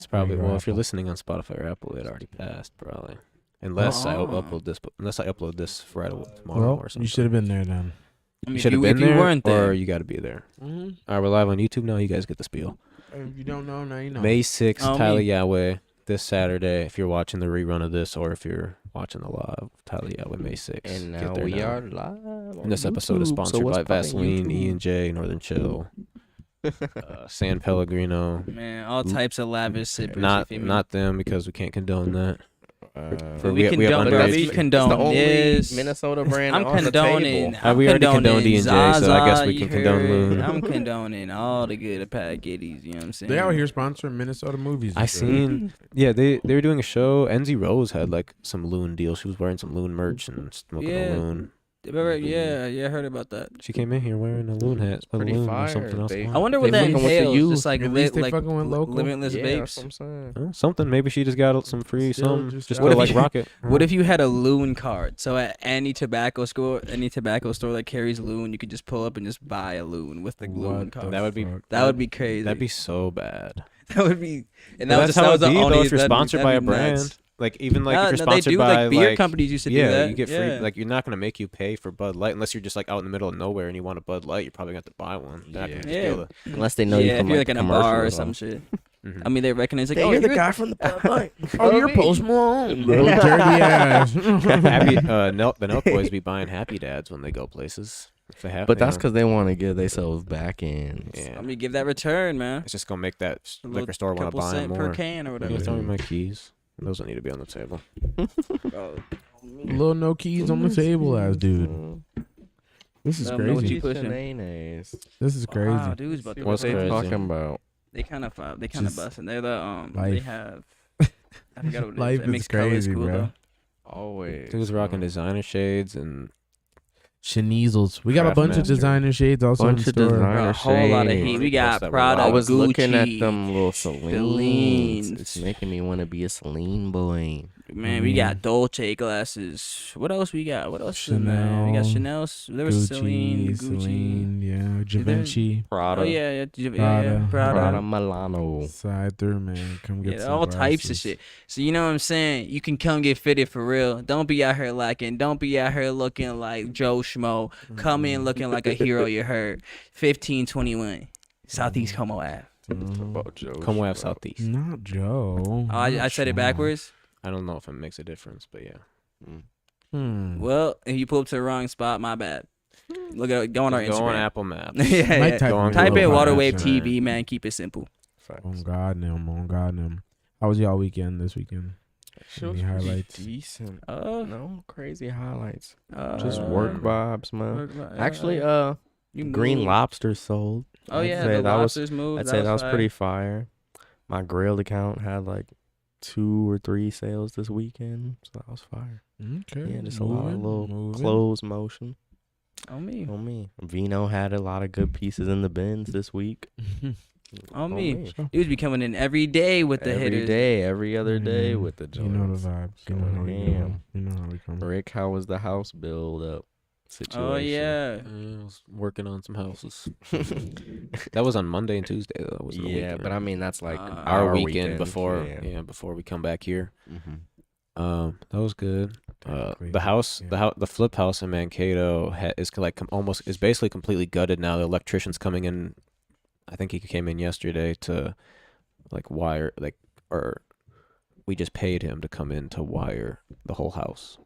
It's probably Regular well if you're Apple. listening on Spotify or Apple, it already passed probably. Unless I upload this right away tomorrow Well, or something. you should have been there then. I mean, You should have been if you there, weren't there, or you got to be there. Mm-hmm. All right, we're live on YouTube now. You guys get the spiel. If you don't know, now you know. May 6th, Oh, Tyler me. Yahweh. This Saturday, if you're watching the rerun of this, or if you're watching the live, Tyler Yahweh, May 6th. And Get now there we now. are live. On And this episode is YouTube. So sponsored what's by poppin' Vaseline, YouTube? E&J, Northern Chill, San Pellegrino. man, all types of lavish sippers. you Not feel me? not them because we can't condone that. For we we have condone, bro. underage We people. condone it's the only this. Minnesota brand I'm on condoning. the table. We already condoned condoning D&J, so I guess we Zaza, can you condone heard? Loon. I'm condoning all the good packaging. You know what I'm saying? They out here sponsoring Minnesota movies. I and shit. seen, yeah, they were doing a show. Enzy Rose had like some Loon deal. She was wearing some Loon merch and smoking Yeah. a Loon. Yeah, I heard about that. She came in here wearing a Loon hat, spelled Pretty Loon or fire. something else. They- I wonder what They that fucking with the entails. youth. Just like At least they like fucking went local. limitless Yeah, vapes. that's what I'm saying. Oh, something. Maybe she just got some free Still some. just Just out go What to if like you- Rocket. What if you had a Loon card? So at any tobacco store that carries Loon, you could just pull up and just buy a Loon with the Loon What card. the That would be- fuck? That would be crazy. That'd be so bad. That would be. And But that's how that was it'd the be only. though. If you're that'd be- sponsored by a that'd be nuts. brand, like even like No, if you're no, sponsored they do. by Like beer like companies used to do yeah, that. you get free. Yeah. Like you're not gonna make you pay for Bud Light unless you're just like out in the middle of nowhere and you want a Bud Light. You're probably gonna have to buy one. They're not gonna just be Yeah. able to- Unless they know yeah, you if from you're like like in a commercial bar or or some something. shit. Mhm. I mean, they recognize like, Hey, oh, you're the you're guy from the Bud Light. Oh, you're Post Malone. Little dirty ass. Happy, the Nelk Boys be buying Happy Dads when they go places. If they have, But that's you know. because they want to give themselves back ends. Yeah. I mean, give that return, man. It's just gonna make that A little liquor store want to couple buy cent more. per can or You whatever. guys tell me my keys. Those don't need to be on the table. Oh, Little no keys on the table, ass dude. This is Let 'em know what crazy. you pushing. This is crazy. Wow, dudes, but What's they crazy? talking about? they kind of Just busting. They're the They life. have. I forgot what it Life is. It is makes colors crazy, cool, bro. though. Always. Dude's rocking designer shades and Shaniezels. We got a bunch of Craftmaster. designer shades also in Bunch the of store. designer Bro, a whole lot of shades. heat. We Post got that Prada, I I was Gucci, looking at them little Celines. Celines. It's making me want to be a Celine boy. Man, we got Dolce glasses. What else we got? What else? is there? We got Chanel, Chanel. There was Celine, Gucci. Celine, yeah, Givenchy. Prada. Oh yeah, yeah, Prada. Prada. Prada Milano. Side through, man. Come get Yeah, some all types of glasses. shit. So you know what I'm saying? You can come get fitted for real. Don't be out here lacking. Don't be out here looking like Joe Schmo. Come in looking like a hero. You heard? 1521 Southeast Como Ave. About Joe. Como Ave Southeast. Not Joe. Oh, I said it backwards. I don't know if it makes a difference, but yeah. Well, if you pull up to the wrong spot, my bad. Look at go on our Just go on Instagram. Apple Maps. yeah, Might yeah. type Go on Type in Google Water Maps, Wave man. TV, man. Keep it simple. On God, them. How was y'all weekend this weekend? Any highlights? Decent. Oh, No crazy highlights. uh, Just work vibes, man. work vi- Actually, you Green moved. Lobster sold. Oh I'd yeah, say the that was- lobsters moved. I'd say that was fire. pretty fire. My Grail account had like 2 or 3 sales this weekend, so that was fire. Okay. Yeah, just a lot of little close motion On me. on me. Vino had a lot of good pieces in the bins this week. On me. Sure. Dudes be coming in every day with the Every hitters. day, every other day Yeah. with the You know the joints. vibes. You know how we do. Damn. You know how we come. Rick, how was the house build up situation? Oh yeah. I was working on some houses. That was on Monday and Tuesday though. It wasn't a Yeah, weekend, but I right? mean that's like our weekend before Yeah. before we come back here. Mm-hmm. That was good. Technically, The house, yeah. the flip house in Mankato is like almost is basically completely gutted now. The electrician's coming in. I think he came in yesterday to like wire or we just paid him to come in to wire the whole house.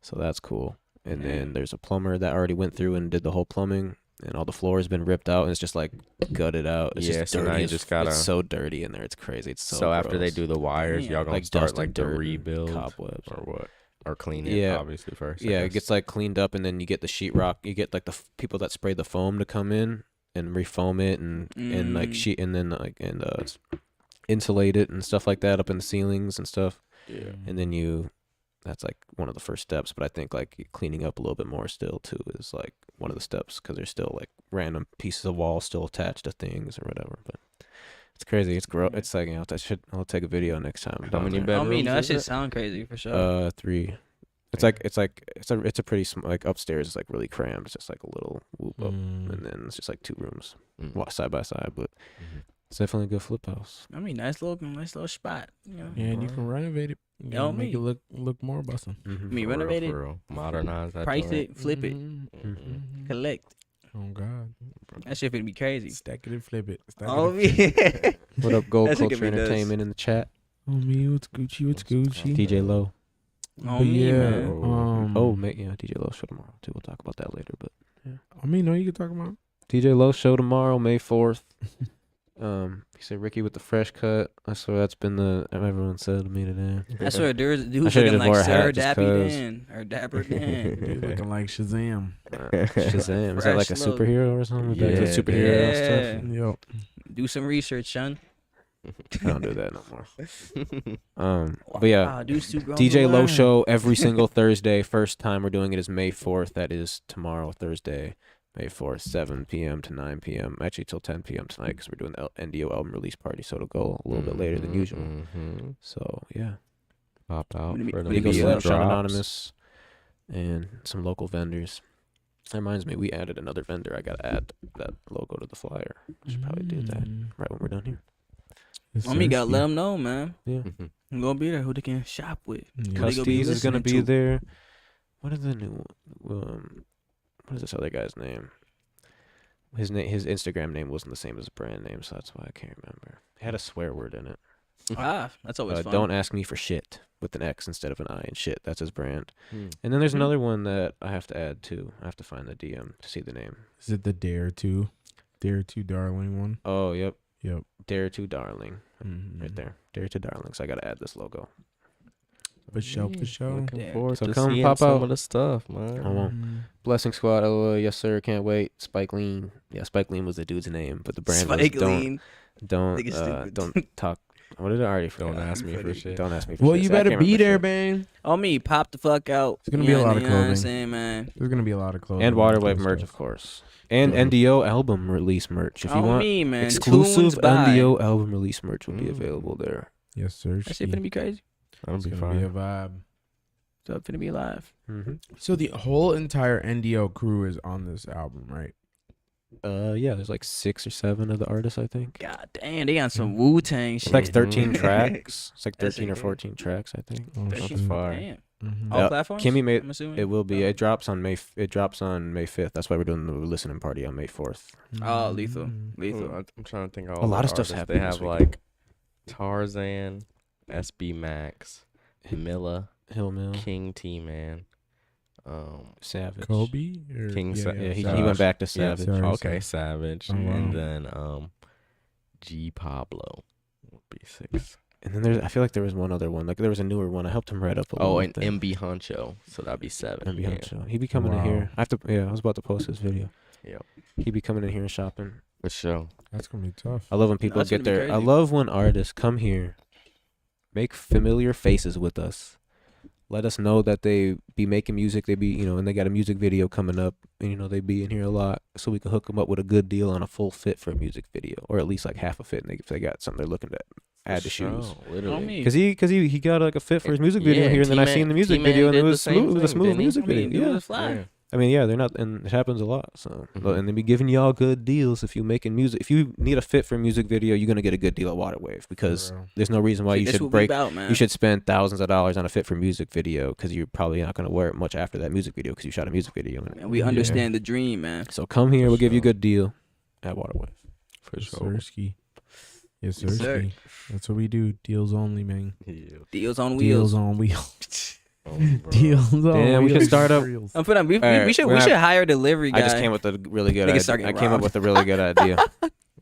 So that's cool. And then there's a plumber that already went through and did the whole plumbing, and all the floor has been ripped out and it's just like gutted out. It's Yeah, just so now dirty. you as just f- gotta- it's so dirty in there. It's crazy. It's so. So after they gross. do the wires, Yeah. y'all gonna Like start dust like and the dirt and rebuild cobwebs or what? Or clean it, Yeah. obviously first. I Yeah, it guess. gets like cleaned up, and then you get the sheetrock. You get like the people that spray the foam to come in and refoam it, and like sheet, and then like insulate it and stuff like that up in the ceilings and stuff. Yeah. And then that's like one of the first steps. But I think like cleaning up a little bit more still too is like one of the steps because there's still like random pieces of wall still attached to things or whatever. But it's crazy. It's It's like I'll take a video next time. How many I bedrooms? mean, that is shit it? sound crazy for sure. 3. It's a pretty like upstairs is like really crammed. It's just like a little whoop up, and then it's just like 2 rooms Mm. side by side. But It's definitely a good flip house. I mean, nice little spot. You know? Yeah, and you can renovate it. You Yo, can make me. it look more busting. Mm-hmm. Me For real, renovate it, for real. Modernize that. price joint. it, flip it, Mhm. collect. Oh God. That shit finna be crazy. Stack it and flip it. Stack it Oh and flip it. yeah. What up, Gold That shit Culture give me dust. Entertainment in the chat? Oh me, what's Gucci? What's Gucci? DJ Low. Oh, But me, yeah, man. Oh, yeah, DJ Low show tomorrow too. We'll talk about that later. But I mean, no, you can talk about. DJ Low show tomorrow, May 4th. He said Ricky with the fresh cut. I swear that's been everyone said to me today. I swear, there's I dudes should've looking like wore a hat Sir just Dappy 'cause. Dan or Dapper Dan. Dude, looking like Shazam. Shazam. Is that like a Fresh look. superhero or something? Back to Yeah, superhero yeah. stuff. Yo, Do some research, son. I don't do that no more. But yeah, Wow, dudes too grown DJ to Low learn. show every single Thursday. First time we're doing it is May 4th. That is tomorrow, Thursday, May 4th, 7 p.m. to 9 p.m. Actually, till 10 p.m. tonight because we're doing the NDO album release party, so it'll go a little bit later than usual. Mhm. So yeah, Pop out Would it be- for would the it be Eagle lit? Slam, Sean drops. Anonymous, and some local vendors. That reminds me, we added another vendor. I gotta add that logo to the flyer. I should probably do that right when we're done here. It's Homie, gotta thirsty. let them know, man. Yeah. Mhm. I'm gonna be there. Who they can shop with. Yeah. Who they gonna be Custies is gonna listening be to. there. What is the new? What is this other guy's name? His Instagram name wasn't the same as the brand name, so that's why I can't remember. It had a swear word in it. Ah, that's always fun. Don't ask me for shit with an X instead of an I and shit. That's his brand. Hmm. And then there's Hmm. another one that I have to add too. I have to find the DM to see the name. Is it the Dare to Darling one? Oh, yep. Yep. Dare to Darling. Mhm. Right there. Dare to Darling. So I gotta add this logo. For show, for show. Looking Yeah. forward So to come seeing pop some out. of the stuff, man. I won't. Blessing Squad, LOL, yes sir, can't wait. Spike Lean. Yeah, Spike Lean was the dude's name, but the brand Spike was Lean. don't Nigga stupid. don't talk. What did I already Don't forget? ask me for shit. Don't ask me for Well, shit. you So I better can't be remember there, shit. man. Oh, me, pop the fuck out. It's gonna be a lot of You know what I'm clothing. saying, man. There's gonna be a lot of clothes. And Waterwave merch, of course. And Yeah. NDO album release merch. If you Oh, want me, man. exclusive Tunes by. NDO album release merch will be Mm. available there. Yes, sir. That shit finna be crazy. That'll It's be gonna be a fine. vibe. So it finna be live. Mm-hmm. So the whole entire NDO crew is on this album, right? Yeah, there's like 6 or 7 of the artists, I think. God damn, they got some Wu Tang It's shit. like Mhm. 13 tracks. It's like That's 13 or okay. 14 tracks, I think. Oh, That's shit. fire. Damn. Mhm. All Yeah, platforms. Kimmy made- I'm assuming. It will be. Oh. It drops on May 5th. That's why we're doing the listening party on May 4th. Oh, lethal. Mhm. Lethal. I'm trying to think of A all lot the of stuff's artists. happening They have this weekend. like Tarzan, SB Max, Milla, Hill Mill, King T Man. Savage. Kobe or King Sa- Yeah, he Savage. went back to Yeah, Savage. sorry. Okay, Savage, Oh, wow. and then G Pablo would be 6. And then I feel like there was one other one. Like there was a newer one. I helped him write up a Oh, little and thing. MB Huncho, so that'd be 7. MB yeah. Huncho. He be coming in Wow. here. I have to. Yeah, I was about to post this video. Yep. He be coming in here and shopping. For sure. That's gonna be tough. I love when people That's get gonna be there. I crazy. love when artists come here, make familiar faces with us, let us know that they be making music. They be, and they got a music video coming up, and they be in here a lot, so we can hook them up with a good deal on a full fit for a music video, or at least like half a fit. And if they got something they're looking to add to shoes. Oh, Literally. me. Cause he got like a fit for his music video Yeah, here, and then I T-Man- seen the music T-Man video, and it did the was same smooth. It was a thing, smooth didn't he? music I mean, video. dude Yeah. was fly. Yeah. I mean, yeah, they're not, and it happens a lot. So, Mhm. and they be giving y'all good deals if you making music. If you need a fit for a music video, you're gonna get a good deal at Waterwave because For real. there's no reason why See, you this should what we break. about, man. You should spend thousands of dollars on a fit for music video because you're probably not gonna wear it much after that music video because you shot a music video. In it. And we Yeah. understand the dream, man. So come here, For we'll give you a sure. good deal at Waterwave. For Yes, sure. sirski. Yes, Yes, sir. sirski. That's what we do. Deals only, man. Yeah. Deals on Deals wheels. on wheels. Oh, bro. Deals on Damn, we should wheels. start up- Reels. I'm putting. We Alright, should we're we not- should hire a delivery guy. I just came up with a really good Niggas start idea. I getting came up robbed. with a really good idea,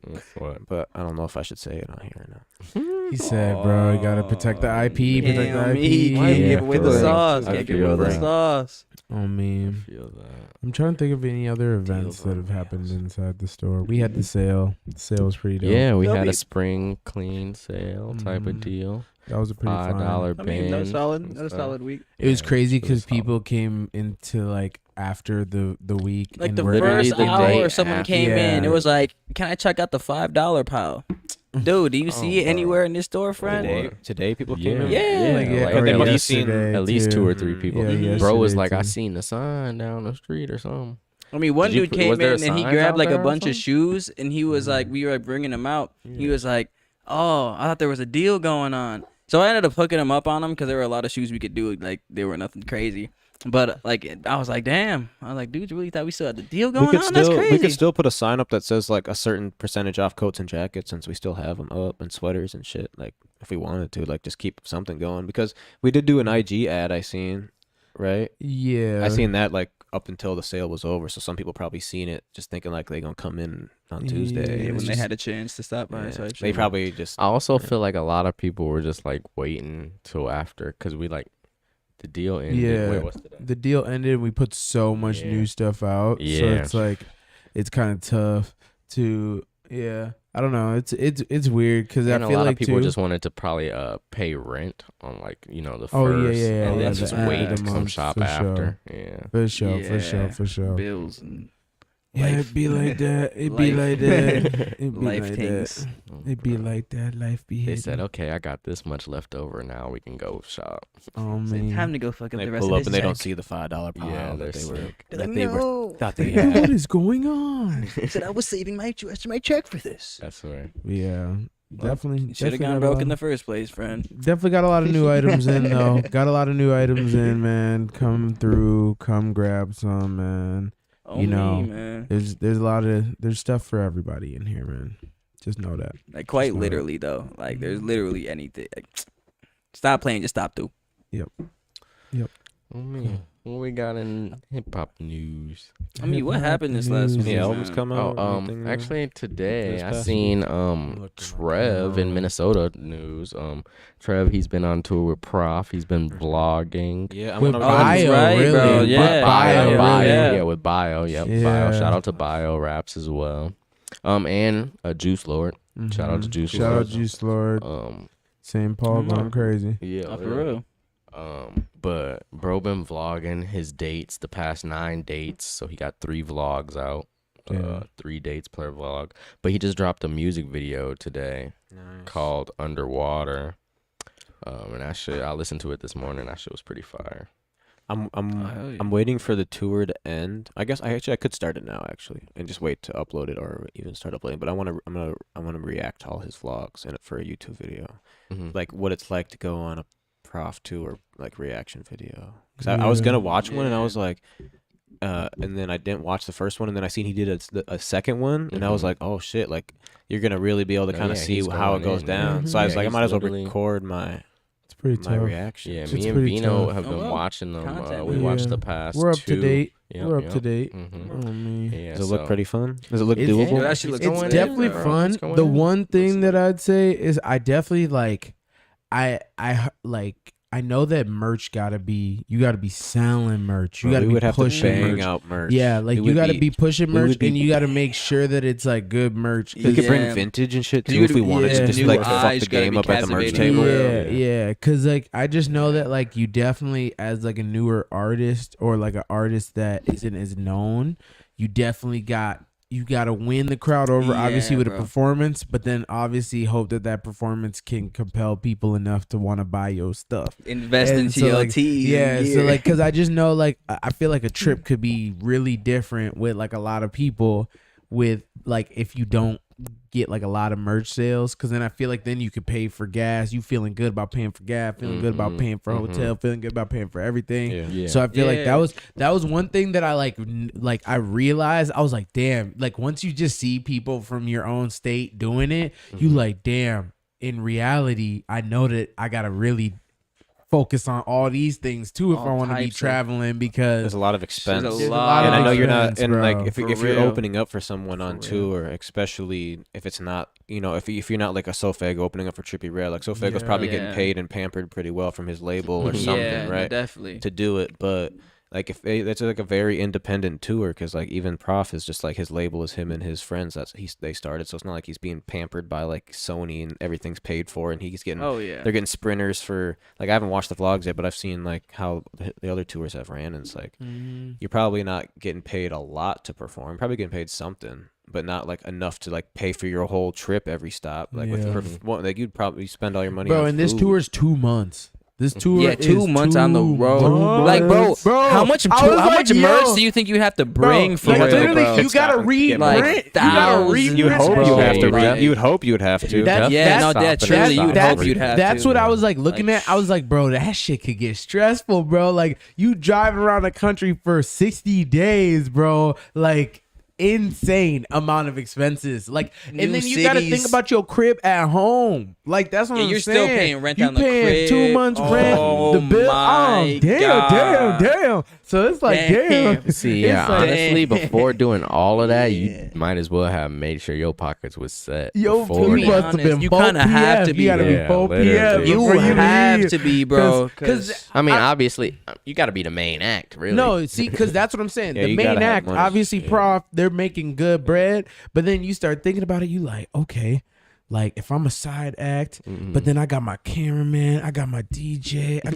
That's what. but I don't know if I should say it on here or not. He said, "Bro, you gotta protect the IP. Protect the Damn, IP." me. Why Can't you give away for the real? sauce. I Can't give feel away the that. sauce. Oh man, Feel that. I'm trying to think of any other events Deals that on have happened wheels. inside the store. We had the sale. The sale was pretty dope. Yeah, we They'll had be- a spring clean sale type of Mhm. deal. that was a pretty fun. $5 I mean, that was bins solid. and That was a stuff. solid week. It was Yeah, crazy it was because solid. people came into like after the week, Like and the were Literally first the day hour, someone after. came in. It Yeah. was like, "Can I check out the $5 pile?" Dude, do you see Oh, it bro. anywhere in this store, friend? Today people came in. Yeah. like, like, or at they least must have seen yesterday, at least too. 2 or 3 people. Yeah, Bro was yesterday, like, I too. seen the sign down the street or something. I mean, one Did you dude put- came was there in and he signs grabbed out like a there or bunch something? of shoes, and he was like, we were like bringing them out. He was like, "Oh, I thought there was a deal going on." So I ended up hooking him up on them because there were a lot of shoes we could do. Like they were nothing crazy, but like I was like, "Damn!" I was like, "Dude, you really thought we still had the deal going on? That's crazy." we could still put a sign up that says like a certain percentage off coats and jackets, since we still have them up, and sweaters and shit. Like if we wanted to, like just keep something going, because we did do an IG ad. I seen, right? Yeah. I seen that like up until the sale was over. So some people probably seen it just thinking like they gonna come in on Tuesday. Yeah, and when they just- had a chance to stop by. yeah, So they probably just I also feel like a lot of people were just like waiting till after because we like the deal ended. Yeah. Wait, what's the day? The deal ended. We put so much Yeah. new stuff out. So Yeah. it's like, it's kind of tough to, yeah. I don't know. It's weird because I And a feel lot like of people too, just wanted to probably pay rent on like the Oh, yeah, first, yeah, yeah, and yeah, then the just end wait of to the come month, shop for after. Yeah. for sure. bills and Yeah, life- it'd be like that. It'd be life- like that. It'd be life like things. that. It'd be like that. Life be They hidden. said, okay, I got this much left over. Now we can go shop. Oh So man. time to go fuck up they the rest pull of up this and they don't check. see the $5 pile Yeah, that they're they were sick. They're that like, they were "No." thought they what had. is going on? He said I was saving my check for this. That's right. Yeah, definitely. Should have definitely gone got a broke lot- in the first place, friend. Definitely got a lot of new items in though. Got a lot of new items in, man. Come through, come grab some, man. Oh, You know, man. There's stuff for everybody in here, man. Just know that. Like quite Just know literally though. Like there's literally anything. Like, stop playing, just stop through. Oh man, what we got in hip hop news? I mean, what Hip-hop happened this last news. week? Any albums man? come out? Oh, Anything, actually today this I past seen Look at my Trev in phone. Minnesota news. Trev, he's been on tour with Prof. He's been vlogging. yeah, I'm With gonna Bio, right, really? bro. Bi- Yeah, Bio, really? yeah. Yeah, with Bio. Yep, Yeah. Bio. Shout out to Bio Raps as well. And Juice Lord. Shout out to Mhm. Juice Shout out Lord. Juice Lord. St. Paul Mhm. going crazy. Yeah, Oh, for really. real. But bro been vlogging his dates, the past 9 dates. So he got 3 vlogs out. Yeah. 3 dates per vlog. But he just dropped a music video today Nice. called Underwater. And that shit, I listened to it this morning. That shit was pretty fire. I'm hell yeah. I'm waiting for the tour to end. I guess I could start it now actually, and just wait to upload it or even start uploading. But I want to react to all his vlogs and for a YouTube video, Mhm. like what it's like to go on a Prof tour like reaction video. Because I was Yeah. gonna watch one and I Yeah. was like, and then I didn't watch the first one, and then I seen he did a second one, and I was Mhm. like, oh shit, like you're gonna really be able to No, kind of yeah, see he's how it going goes in. down. Mhm. So I was Yeah, like, I he's might as well literally- record my It's pretty tough. reaction. Yeah, It's me and pretty Vino tough. have Oh, been well. watching them. Content, We man. watched Yeah. the past We're up 2. to date. Yep, We're up yep. to date. Mhm. Oh, man. Yeah, Does it look so- pretty fun? Does it look It's- doable? It actually looks It's lit, definitely bro. fun. It's going The in. one thing Looks that I'd say is I definitely like I know that merch gotta be selling merch. You Bro, gotta we be would have to pushing bang merch. out merch. Yeah, like We you would gotta be pushing we merch would be- and you gotta make sure that it's like good merch. We could bring Yeah. vintage and shit 'Cause too you if we would- wanted yeah. to just New like fuck eyes the gotta game be up at the merch captivating. table. Yeah, cause like I just know that like you definitely as like a newer artist or like an artist that isn't as known, you definitely gotta win the crowd over obviously Yeah, with bro. a performance, but then obviously hope that performance can compel people enough to want to buy your stuff. Invest And into so, your like, teas. Yeah, and so gear. like, cause I just know like I feel like a trip could be really different with like a lot of people with like if you don't get like a lot of merch sales, cause then I feel like then you could pay for gas. You feeling good about paying for gas, feeling good about Mhm, paying for a mhm. hotel, feeling good about paying for everything. Yeah. So I feel like Yeah. that was one thing that I like I realized I was like, damn, like once you just see people from your own state doing it, you Mhm. like, damn, in reality, I know that I gotta really focus on all these things too if All I want to be types of- traveling because There's a lot of expense. There's a There's a lot lot And of I know you're not, expense, and bro. like if For you're real. opening up for someone on For real. tour, especially if it's not, if you're not like a Sofag opening up for Trippie Redd, like Sofag was probably getting Yeah. paid and pampered pretty well from his label or something, yeah, no, right? definitely. To do it, but like if that's like a very independent tour, because like even Prof is just like his label is him and his friends they started, so it's not like he's being pampered by like Sony and everything's paid for and he's getting Oh yeah. they're getting sprinters for like I haven't watched the vlogs yet, but I've seen like how the other tours have ran, and it's like you're probably not getting paid a lot to perform, probably getting paid something, but not like enough to like pay for your whole trip every stop. Like Yeah. like you'd probably spend all your money bro, on and this food. tour is 2 months. This tour, Yeah, 2 is months on the 2 road. Like, months. how much I was how like, much merch yo, do you think you have to bring for like real, literally, bro? you gotta read Like, print. You gotta read. thousands, You would print hope that you shit. have to. Like- You would hope you would have to. That- Yeah, no, Stop that it. truly, you would Stop hope it. you'd have That's to. what I was like looking Like, at. I was like, bro, that shit could get stressful, bro. Like you driving around the country for 60 days, bro. Like insane amount of expenses. Like, New and then you got to think cities. about your crib at home. Like that's what Yeah, I'm you're saying. still paying rent you on the paying crib. 2 months Oh rent, the bill. my Damn. So it's like, damn. See, It's yeah, like- honestly, before doing all of that, Yeah. you might as well have made sure your pockets was set. Yo, before you be must that. have honest, been you 4 kinda have to p.m. be. You gotta be Yeah, 4 p.m. literally. You before have leave. to be, bro. 'Cause I mean, obviously, you got to be the main act, really. No, see, because that's what I'm saying. Yeah, the you main gotta have act, money. obviously, Yeah. Prof, they're making good bread, but then you start thinking about it, you like, okay, like if I'm a side act, but then I got my cameraman, I got my DJ, I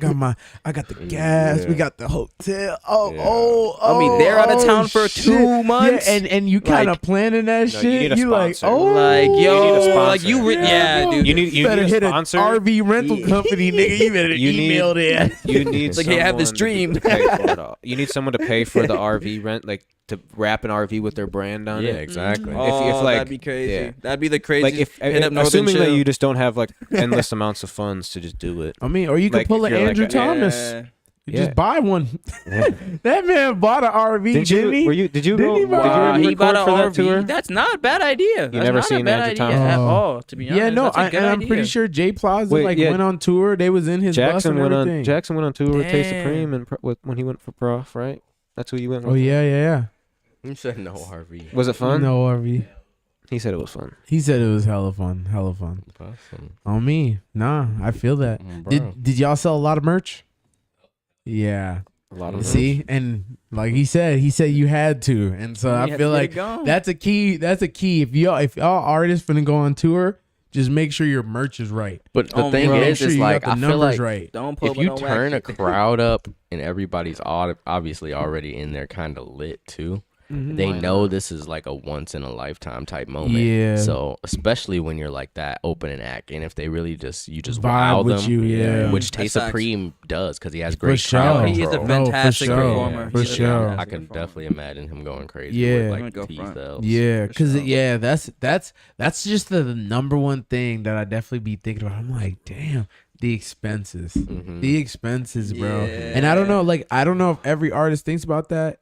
got the gas, we Yeah. got the hotel. Yeah. I mean, they're out of town for shit. 2 months. Yeah, and you kind of Like- planning that No, you shit. need a You like, sponsor. oh, Like, You need a yo, sponsor. like you, yeah, bro. dude. You need better a hit sponsor. an RV rental Yeah. company, nigga. You better You need- email that. You need It's like, hey, I have this someone to dream. pay for it all. You need someone to pay for the RV rent, like to wrap an RV with their brand on Yeah, it. exactly. Oh, like- that'd be crazy. yeah. That'd be the craziest. Like if hit up Northern assuming that Chill. you just don't have like endless amounts of funds to just do it. I mean, or you could Like, pull if an you're like Andrew a- Thomas. Yeah. You Yeah. Just buy one. That man bought an RV, Did you? didn't he? Were you? Did you Didn't go? he Did you buy- Wow, ever he record bought an for that RV. tour? That's not a bad idea. That's never not seen a bad Andrew idea Thomas? at Oh. all. To be honest, Yeah, no, that's a good I'm idea. pretty sure Jay Plaza Wait, yeah. went on tour. They was in his bus Jackson and went everything. on. Jackson went on tour with Tay Damn. Supreme and when he went for Prof, right? That's who you went with. Oh yeah. You said no RV. Was it fun? No RV. He said it was fun. He said it was hella fun. Awesome. On me, nah, I feel that. Bro. Did y'all sell a lot of merch? Yeah. A lot of See, and like he said you had to, and so You I had feel to get like it going. that's a key. That's a key. If y'all artists finna go on tour, just make sure your merch is right. But the Oh, thing bro. Make is, sure it's you like got I the feel numbers like right. Don't pull if up you no turn a whack shit. crowd up and everybody's obviously already in there kind of lit too, Mhm. they Why know this is like a once in a lifetime type moment. Yeah. So especially when you're like that opening act, and if they really just Vibe wow with them, you, yeah. which Tay That's facts. Supreme does because he has For great sure. crowd He is a control. No, for fantastic sure. performer. For He's a sure. fantastic I can performer. definitely imagine him going crazy. Yeah. with I'm like gonna T go front. cells. Yeah, For because sure. that's just the number one thing that I definitely be thinking about. I'm like, damn, the expenses, Mhm. the expenses, bro. Yeah. And I don't know, like, I don't know if every artist thinks about that,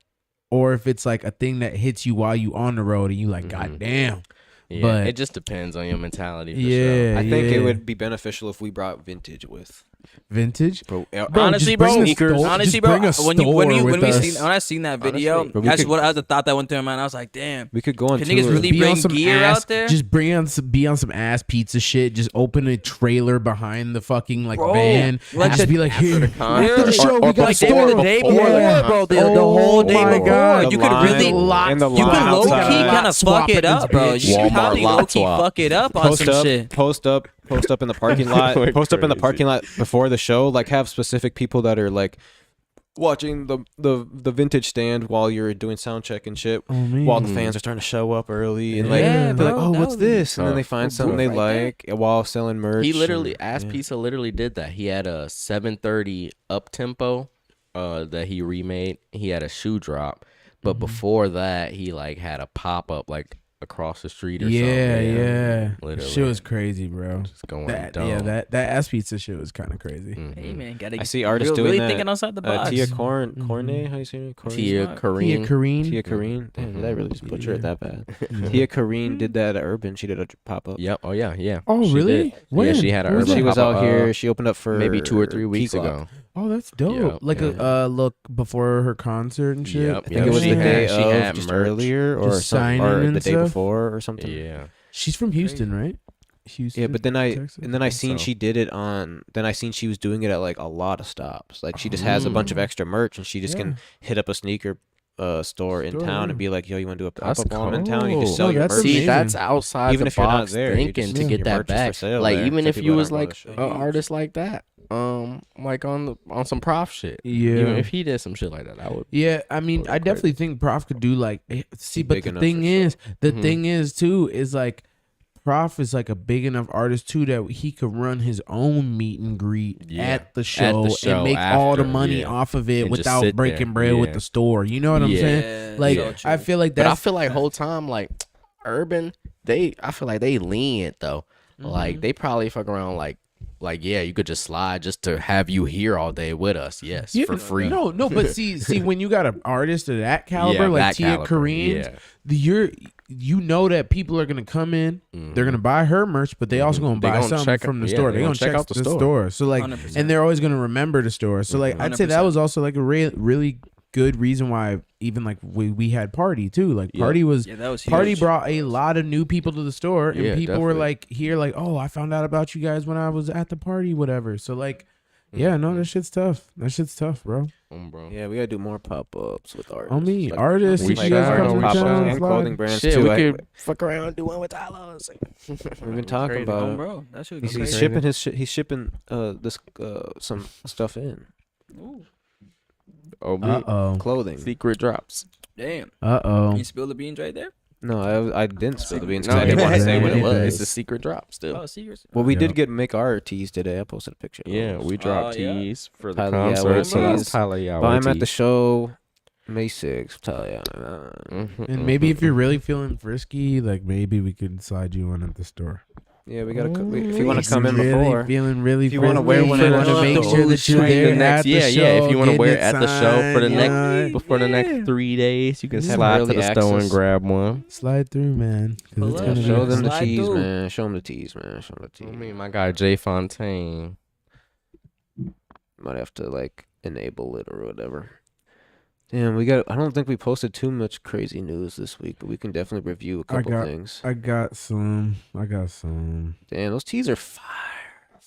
or if it's like a thing that hits you while you on the road and you like, Mhm. god damn. Yeah, but- it just depends on your mentality. For Yeah, I think yeah. it would be beneficial if we brought vintage with. Vintage. Bro, Honestly, just bring bro. a store- Honestly, just bro. bring a When store with us. I seen that video, Honestly. But we that's could- what I was the thought that went through my mind. I was like, damn. we could go on Can tour. niggas really Be bring on some gear ass, out there? Just be on some ass pizza shit. Just open a trailer behind the fucking like Bro, van. like Just the- be like, here, concert. after the show, Or we got a Like they store. were the day before before, the bro. The concert. whole day Oh my before. God. You The could line- really, and the you could line low key outside. kind of fuck it up, bro. You Walmart could probably lot low key swap. fuck it up on post some up, shit. post up in the parking lot. We're Post up in the crazy. parking lot before the show. Like have specific people that are like watching the vintage stand while you're doing sound check and shit. Oh, man. While the fans are starting to show up early and like Yeah, they're like, bro, oh, that what's would be this? And then they tough. find Bro, something they right there. like while selling merch. He literally, and- Ass yeah. Pizza literally did that. He had a 730 up tempo that he remade. He had a shoe drop, but before that, he like had a pop up like across the street or something. Yeah. Literally. Shit was crazy, bro. Just going That, dumb. yeah, that ass pizza shit was kind of crazy. Mhm. Hey man, gotta. I see artists really doing that. thinking outside the box. Tia Mhm. Corne, how you say it? Corne? Tia Smart. Tia Kareem. Kareem. Tia Kareen. Damn, did I really just butcher it Yeah. that bad? Mhm. Tia Kareen did that at Urban. She did a pop up. Yep. Oh yeah. Oh, She really? did. When? Yeah, she had a When was urban She was pop-up, out here. She opened up for maybe 2 or 3 weeks Key Glock. ago. Oh, that's dope. Yep, Like yeah. a look before her concert and shit. Yep, I think it was She the had- day she of, had just merch. earlier, or Just some, signing or and the day stuff? before, or something. Yeah. She's from Houston, right? Houston. Yeah, but then I Texas? and then I seen so. she did it on. Then I seen she was doing it at like a lot of stops. Like she just has a bunch of Oh. extra merch, and she just can hit up a sneaker store in Store, town yeah. and be like, "Yo, you want to do a pop That's up while I'm in town? You cool. just sell No, your that's merch." See, amazing. that's outside Even the if you're not box there, you thinking just- to your get that merch is for back. sale Like there even for if you people that was wanna like show. an artist like that, like on some prof shit. Yeah. Even if he did some shit like that, I would. Yeah, I mean, Go I definitely think Prof could do like see, but Big the enough thing for is, the Mhm. thing is too is like Prof is like a big enough artist too that he could run his own meet and greet Yeah. at the show show and make all the after, money yeah. off of it And just without sit breaking there, bread with yeah. the store. You know what I'm Yeah. saying? Like so I true. feel like But I that's feel like whole time like Urban, I feel like they lenient though. Like they probably fuck around like yeah, you could just slide just to have you here all day with us. Yes, Yeah, for free. No, but see, when you got an artist of that caliber, Yeah, like that Tia caliber, Kareem, yeah. you know that people are gonna come in, they're gonna buy her merch, but they also gonna They buy gonna something check- from the yeah, store. they They gonna gonna check check out the the store. store. So like, 100%. and they're always gonna remember the store. So like, I'd say that 100%. was also like a really good reason why even like we had Party too. Like Yeah. Party was. Yeah, that was huge. Party brought a lot of new people to the store, and Yeah, people were definitely. like, "Here, like, oh, I found out about you guys when I was at the party, whatever." So like, yeah, no, that shit's tough. That shit's tough, bro. Bro. Yeah, we gotta do more pop-ups with artists. On me, Like, artists, we if you should. guys Like, come to pop-ups town, and slide. clothing brands Shit, too. we I- could fuck around and do one with Tyler. We've been talking Oh, about it. bro, that should He's, go he's crazy. shipping his he's shipping this some stuff in Ooh, Oh, Uh-oh. clothing. secret drops. damn. Uh-oh. You spill the beans right there? No, I didn't spill the beans No, because I didn't want to yeah, say what it yeah. was. It's a secret drop still. Oh, secrets. Well, we Yeah. did make our tees today. I posted a picture. of Yeah, those. we dropped yeah. tees for the Tyler concert. Yaway So that's tees. Tyler Yaway But I'm at the tees. show May 6th. Tell ya. And maybe if you're really feeling frisky, like maybe we could slide you on at the store. Yeah, we gotta. If you want to come in really before, feeling really If you wanna frisky, wear one you of want to those make shows, sure that you're the there next, at the yeah, show. yeah. If you want to getting wear it it at the show for the signed, next yeah. before the next 3 days, you can Have slide to early the store access. and grab one. Slide through, man. 'cause Pull it's up. gonna yeah, show be them the Slide tees, through. man. Show them the tees, man. Show them the I tees. mean, my guy Jay Fontaine. Might have to like enable it or whatever. Damn, we got. I don't think we posted too much crazy news this week, but we can definitely review a couple things. I got some. Damn, those tees are fire.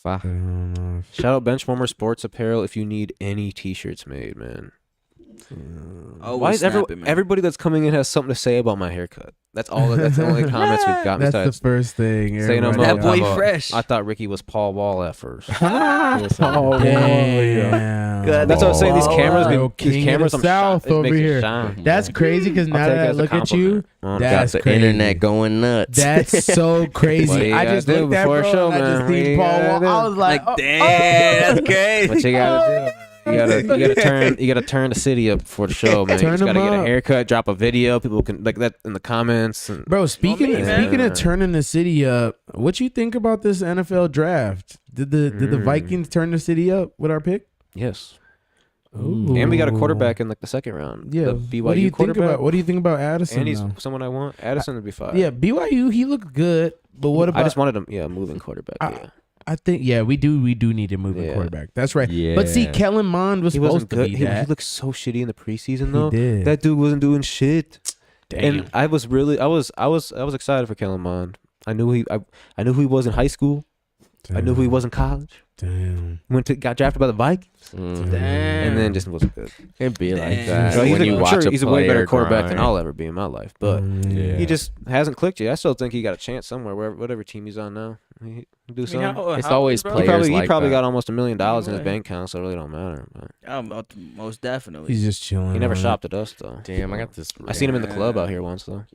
I don't know. Shout out Benchwarmer Sports Apparel if you need any t-shirts made, man. Always Why is snapping, man. everybody that's coming in has something to say about my haircut? That's all. That's the only comments we've got. That's Besides the first thing. saying I'm everybody That boy else. I'm fresh. I thought Ricky was Paul Wall at first. Oh, damn. Good. That's what I'm saying. These cameras, Yo, these king of cameras, the I'm South shine. It over makes it here. shine. That's crazy because I'll now take it that I as a look at you, compliment. Got that's the crazy. internet going nuts. That's so What crazy. you I gotta just do looked at before a bro, show, and I man. just What seen you Paul gotta Wall. do? I was like, Like, damn, that's crazy. What you gotta do? You gotta turn the city up before the show, man. Turn You just gotta them get a up. haircut, drop a video. People can like that in the comments. And Bro, speaking me, man. speaking of turning the city up, what you think about this NFL draft? Did the Vikings turn the city up with our pick? yes, Ooh. and we got a quarterback in like the second round. Yeah. the BYU What do you think quarterback. about? What do you think about Addison? And he's though? someone I want. Addison would be fine. Yeah, BYU. He looked good, but what about? I just wanted him. Yeah, moving quarterback. Yeah, I think we do need a moving Yeah. quarterback. That's right. But see, Yeah. Kellen Mond was he supposed wasn't to good. be He that. looked so shitty in the preseason He though. did. That dude wasn't doing shit. Damn. And I was excited for Kellen Mond. I knew he was in high school. I knew who he was in college. Damn. Got drafted by the Vikings, Mhm. and then just wasn't good. It'd be like Damn. that. So when you I'm watch sure a he's a way better player quarterback than grind. I'll ever be in my life, but Yeah. he just hasn't clicked yet. I still think he got a chance somewhere, whatever team he's on now. He can do something. It's always He players probably like that. got almost $1 million in his Right. bank account, so it really don't matter. But Most definitely. He's just chilling. he never on it. shopped at us though. Damn, I got this. I seen him in the club out here once though.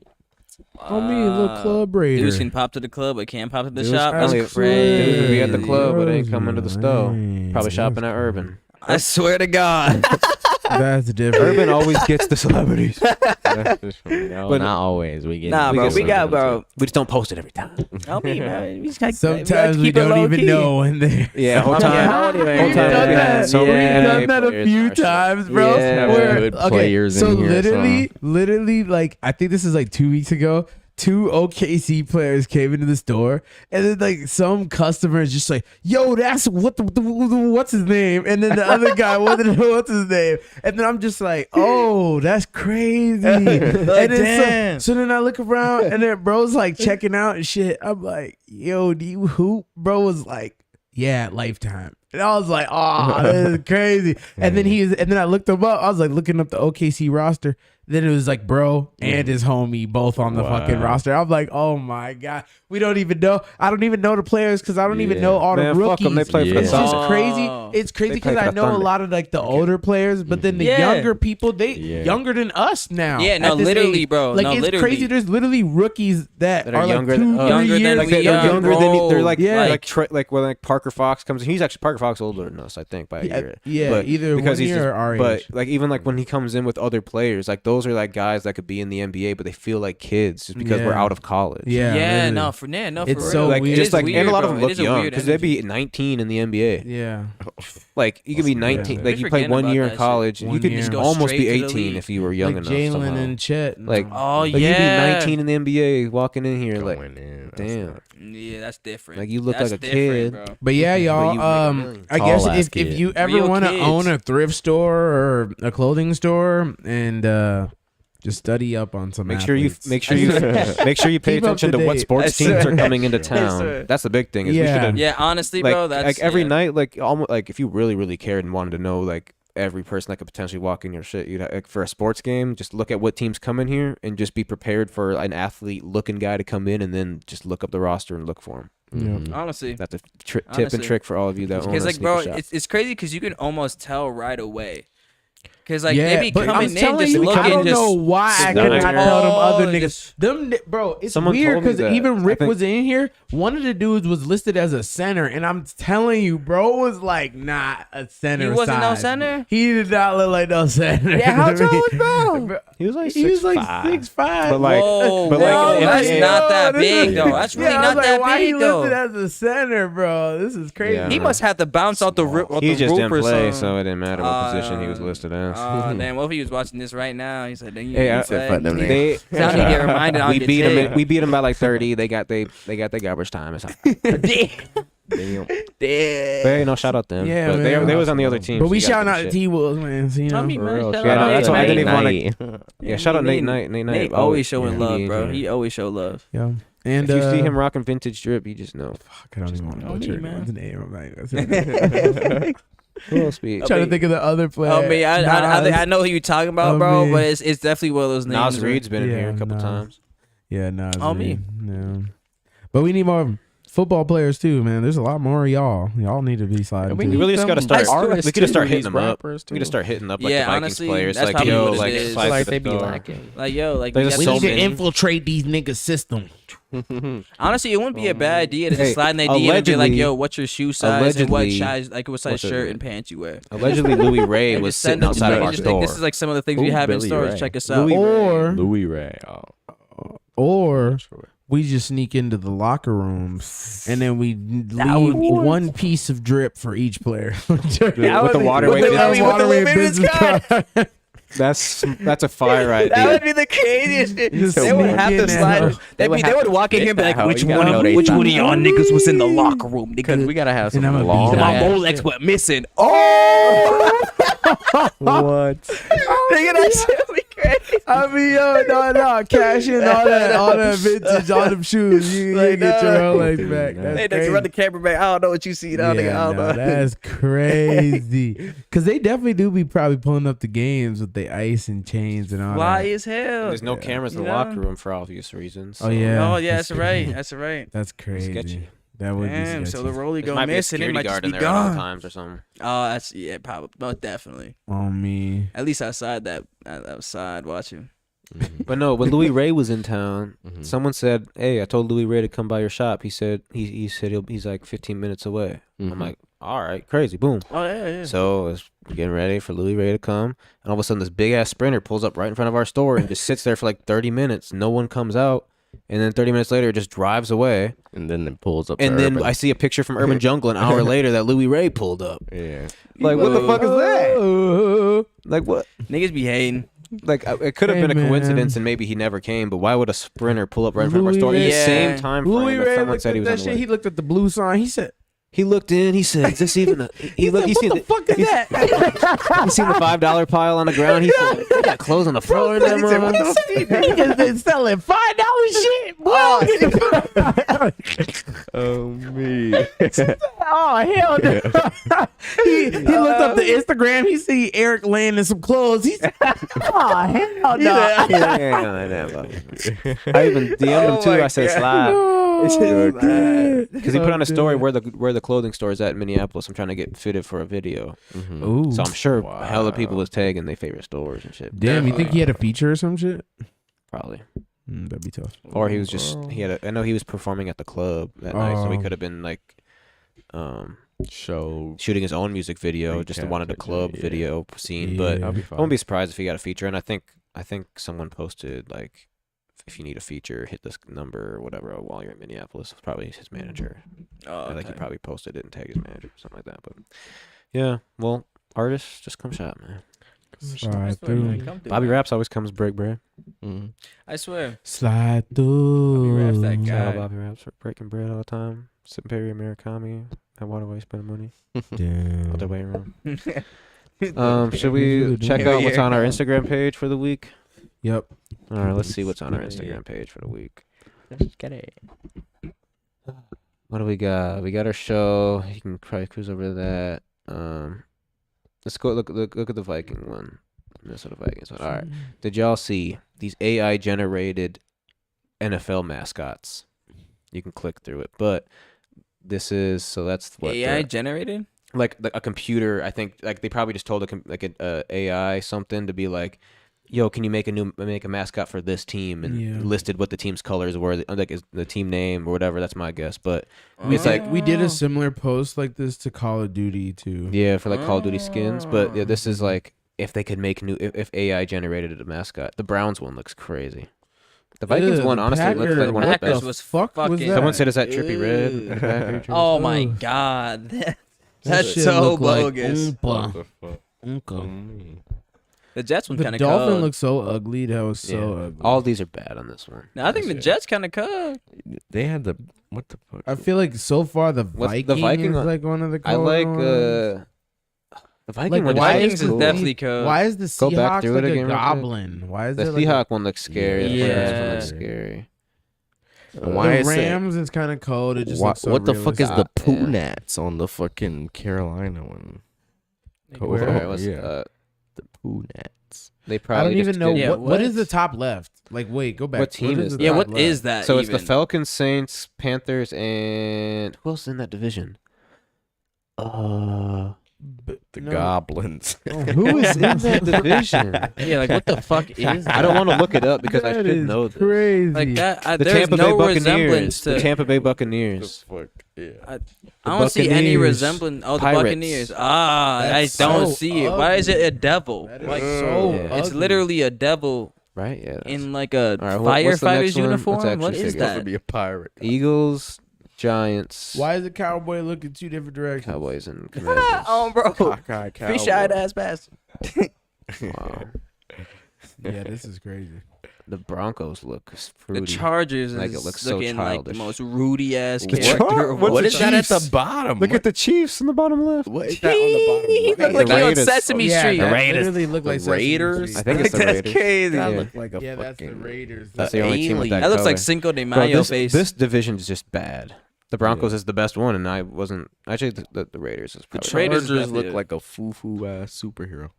Oh, me, little club raider. Dudes can pop to the club, but can't pop to the Dudes shop. can That's Dudes crazy. would be at the club, but ain't Crazy, coming to the store. man. Probably shopping at That's Urban. I swear to God. That's different. Urban always gets the celebrities. No, But- not always. We get. Nah, we bro. get We some got, of them, bro. We just don't post it every time. Help me, man. We just gotta- Sometimes we keep it don't low even key. know when they. Yeah, whole Yeah, time. I don't even- Whole We've time done we that. had so We've many done NBA that a players few on our show. times, bro. Yeah. Where- Good players so in here, literally, like I think this is like 2 weeks ago. 2 OKC players came into the store, and then like some customer is just like, "Yo, that's what's his name?" And then the other guy wanted to know what's his name, and then I'm just like, "Oh, that's crazy." And then damn. so then I look around, and then bro's like checking out and shit. I'm like, "Yo, do you hoop?" Bro was like, "Yeah, Lifetime." And I was like, oh, this is crazy. And then I looked him up. I was like looking up the OKC roster. Then it was like bro and his homie both on the fucking roster. I'm like, oh my God. We don't even know. I don't even know the players because I don't even know all Man, the fuck rookies. 'em. They play for the It's just Thunder. crazy. Oh. It's crazy They play because for I the know a Thunder. lot of like the older players, but then the Yeah. younger people, they Yeah. younger than us now. Yeah, no, at this literally, age. bro. Like No, it's literally. crazy. There's literally rookies that That are are like younger 2, than- 3 Younger than years. Like we they're are, younger than bro. they're like Yeah. like when like Parker Fox comes. He's actually Parker Fox older than us, I think, by a year. Yeah, But either because one he's year or our But age. like even like when he comes in with other players, like those are like guys that could be in the NBA, but they feel like kids just because we're Yeah. out of college. Yeah, Yeah, literally. no, for real. It's for so real. like weird. just It like is and a lot weird, of them bro. It look is a young weird because they'd energy. be 19 in the NBA. Yeah. Like you could be Yeah. 19, We like you play forgetting 1 about year that in shit. college, and 1 you could year. just Go almost be straight to the 18 league. if you were young Like enough. Jalen somehow. and Chet. Like, Oh, like yeah. you'd be 19 in the NBA walking in here, like Going in. That's damn. not- Yeah, that's different. Like, you look That's like a different, kid. bro. But yeah, But y'all. you make a million. I guess Tall-ass if kid. you ever Real want to kids. own a thrift store or a clothing store and just study up on some. Make sure you athletes. make sure you make sure you pay Keep up attention to to what date. sports Yes, teams sir. are coming into Yes, town. sir. That's the big thing. Is we Yeah. should Yeah, honestly, like bro, that's like every yeah. night, like almost like if you really cared and wanted to know like every person that could potentially walk in your shit, you'd like for a sports game, just look at what teams come in here and just be prepared for an athlete looking guy to come in, and then just look up the roster and look for him. Mhm. Honestly, That's a tip Honestly. and trick for all of you that own a because like, sneaker bro, shop. it's crazy because you can almost tell right away. Because like yeah, they be but coming I'm in telling just you, looking, I don't just know why I could Someone not told tell them other Oh, niggas. just- Bro, it's Someone weird told me because that. even I Rick think- was in here. One of the dudes was listed as a center, and I'm telling you, bro was like not a center. He wasn't no size. center? He did not look like no center. Yeah, how tall was bro? he was like He was like 6'5". 6'5". But like, Whoa, but like, whoa, in the that's NBA not that this big is- though. That's really I was not like, that why big he though. listed as a center, bro? This is crazy. Yeah. He must have to bounce off the roof. he just didn't play, so so it didn't matter what position he was listed as. Oh damn! What if he was watching this right now? He said, "Then you Hey, play." fuck them they Sound you get reminded on we your beat him. tape. We beat him by like 30. They got their garbage time. It's Damn. But hey, no, shout out them. Yeah, but man. they was on the other team. But so we you got shout them out to shit. T Wolves, man. So, you know, Tell me, For man. real. Shout Yeah, out no, to that's Nate why I didn't Knight. even wanna- Yeah, shout out Nate Knight. Nate Knight. Nate always showing yeah, love, he bro. is, He always show love. yeah. And If you see him rocking vintage drip, you just know. fuck, I don't even want to know me, butcher man. anyone's name. I'm not gonna say it. Who else be? Trying to think of the other player. I mean, I know who you talking about, bro, me. but it's definitely one of those names. Nas where- Reed's been in here a couple Nas. times. Yeah, no. Oh, me. No. But we need more football players too, man. There's a lot more of y'all. Y'all need to be sliding. We too. We really just gotta start. artists We could just too, start these hitting them up. rappers We could just too. start hitting up like Yeah, the Vikings honestly, players. that's Like probably yo, what it like is. slide Like to they the be door. lacking. Like yo, like There's we just got so these- many. infiltrate these niggas' system. Honestly, it wouldn't be a bad idea to just Hey, slide in their DM and be like, allegedly- "Yo, what's your shoe size and what allegedly- size, like what size what's it- shirt and pants you wear?" Allegedly, Louis Ray And was just send sitting them to outside me of and our just like, store. this is like some of the things we Who, have in Billy stores. Ray? Check us out. Louis Or Louis Ray. Oh. or we just sneak into the locker rooms and then we would leave be- one piece of drip for each player. With the waterway With the business waterway business business card. That's a fire That idea. would be the craziest shit. Just They would sneak have in to there, slide. huh? They would walk in here and be like, How "Which you gotta one? know they Which one of style. y'all niggas was in the locker room? Because Nigga, we gotta have And some I'm a long beat my ass. Rolex went missing. Oh, What? nigga, that shit would be crazy. I mean, yo, no, cash in all that vintage, all them shoes. You Like, get your no. Rolex back. That's Hey, they crazy. can run the camera back. I don't know what you see. Now, nigga, I don't know. That's crazy. Because they definitely do be probably pulling up the games with the ice and chains and all Fly that. as hell. There's no cameras in the You know? locker room for obvious reasons. Oh, yeah. Oh yeah, that's That's right. crazy. That's right. That's crazy. sketchy. That would Damn. be So sketchy. the rollie There go might be a missing. It security might just guard be in there at all gone. times or something. Oh, that's probably, most definitely. On me. At least outside that outside watching. But no, when Louis Ray was in town, Mhm. someone said, "Hey, I told Louis Ray to come by your shop." He said he's like 15 minutes away. I'm Mhm. like, all right, crazy, boom. Oh yeah. So I was getting ready for Louis Ray to come, and all of a sudden this big ass sprinter pulls up right in front of our store and just sits there for like 30 minutes. No one comes out, and then 30 minutes later it just drives away. And then it pulls up. to And then Urban. I see a picture from Urban Jungle an hour later that Louis Ray pulled up. Yeah. Like, what the fuck is that? Oh. Like what? Niggas be hating. Like it could have Hey, been a coincidence, man. and maybe he never came. But why would a sprinter pull up right in front of our Louis store in the Ray- same Yeah. time frame Louis that Ray someone looked said he at was that on the shit. way? He looked at the blue sign. He said, He looked in. He said, "Is this even a?" He looked. He seen the fuck is that? He seen the $5 pile on the ground. He said, "They got clothes on the floor." In there, mama." Niggas been selling $5 shit, boy. Oh me. Oh hell no! he looked up the Instagram. He see Eric laying in some clothes. He said, "Oh hell no!" I even DM'd him too. I said, "Slide," because he put on a story where the clothing store is at in Minneapolis. I'm trying to get fitted for a video, Mhm. Ooh. so I'm sure hella people was tagging their favorite stores and shit. Damn, you think he had a feature or some shit? Probably. That'd be tough. Or he was just I know he was performing at the club that night, so he Oh. could have been like Show. shooting his own music video, just wanted a club Yeah. video scene. But Yeah. I'll be I fine. won't be surprised if he got a feature. And I think someone posted like, if you need a feature, hit this number or whatever while you're in Minneapolis. It's probably his manager. Oh, Like he okay. probably posted it and tagged his manager or something like that. But yeah, well, artists just come shop, man. Slide I swear, through. man, come through, Bobby man. Raps always comes break bread. Mhm. I swear. Slide through. Bobby Raps that guy. Shout out Bobby Raps for breaking bread all the time. Superior Murakami at Waterway spending money. Damn. Other way around. Should we check Hell out what's yeah. on our Instagram page for the week? Yep. All right, let's see what's on our Yeah. Instagram page for the week. Let's get it. What do we got? We got our show. You can probably cruise over to that. Let's go look at the Viking one. Minnesota Vikings one. All right. Did y'all see these AI generated NFL mascots? You can click through it, but this is that's what AI generated? like a computer. I think like they probably just told a AI something to be like, "Yo, can you make a mascot for this team?" And Yeah. listed what the team's colors were, like is the team name or whatever. That's my guess, but it's like we did a similar post like this to Call of Duty too. yeah, for like Call of Duty skins. But yeah, this is like if they could make if AI generated a mascot. The Browns one looks crazy. The Vikings Ew, one the honestly looks like one of the Packers best. was fuck was fucking. that? Someone said, "Is that Trippy Red?" Ew. Packers? Oh my Ugh. god, That that's shit so look like bogus. Oompa. the fuck? Oompa. The Jets one The kind of dolphin cold. looks so ugly. That was so Yeah. ugly. All these are bad on this one. No, I think the Jets kind of cold. They had the what the fuck? I feel like so far the What's Viking, the Viking is one? like one of the. I like coolder ones. the Viking Like, one. why Vikings is is the- definitely cold. Why is the Go back Seahawks through like it a again real quick. goblin? Why is The there like Seahawk one looks scary. The Browns one looks Yeah. scary. Why the is it- Rams is kind of cold. It just What, looks so what the fuck is realistic. the Poonats on the fucking Carolina one? Where? All right, what's, Yeah. The Poonats. they I probably don't even just know did- Yeah, what is what? the top left. Like, wait, go back. What team is the that? Yeah, top what left? is that? So it's the even? Falcons, Saints, Panthers, and who else is in that division? The No. Goblins. Who is in that division? Yeah, like what the fuck is that? I don't want to look it up because I That should is know this. Crazy. Like that. The There's Tampa no Bay resemblance Buccaneers. to. The Tampa Bay Buccaneers. fuck? Yeah. I don't see any Buccaneers. resemblance. Oh, the Pirates. Buccaneers. I That's don't so see it. Why is it a devil? That is Like so Yeah. it's ugly. literally a devil Right? Yeah. in like a All right, what's the next firefighter's one? uniform. Let's actually What is figure it out. that? be a pirate. Eagles, Giants, Why is the cowboy looking two different directions? Cowboys, and Commanders. Oh, bro. Cockeyed Fish-eyed ass bastard. Wow. Yeah, this is crazy. The Broncos look The fruity. Chargers Like, is it looks so looking like the childish. most Rudy ass The character. Char- of what's all the What is that at the Chiefs? bottom? Look at the Chiefs in the bottom left. What is that on the bottom? He right? look like The he on Raiders. Sesame Yeah, Street. that Raiders. literally look like The Sesame Raiders? Street. I think it's the That's Raiders. crazy. That Yeah. looked like a Yeah, that's the fucking. Raiders. That's the only team with alien. that That looks like color. Cinco de Bro, Mayo face. this division is just bad. The Broncos is the best one, and I wasn't. Actually, the Raiders is The probably. Raiders Chargers definitely look like a foo-foo ass superhero.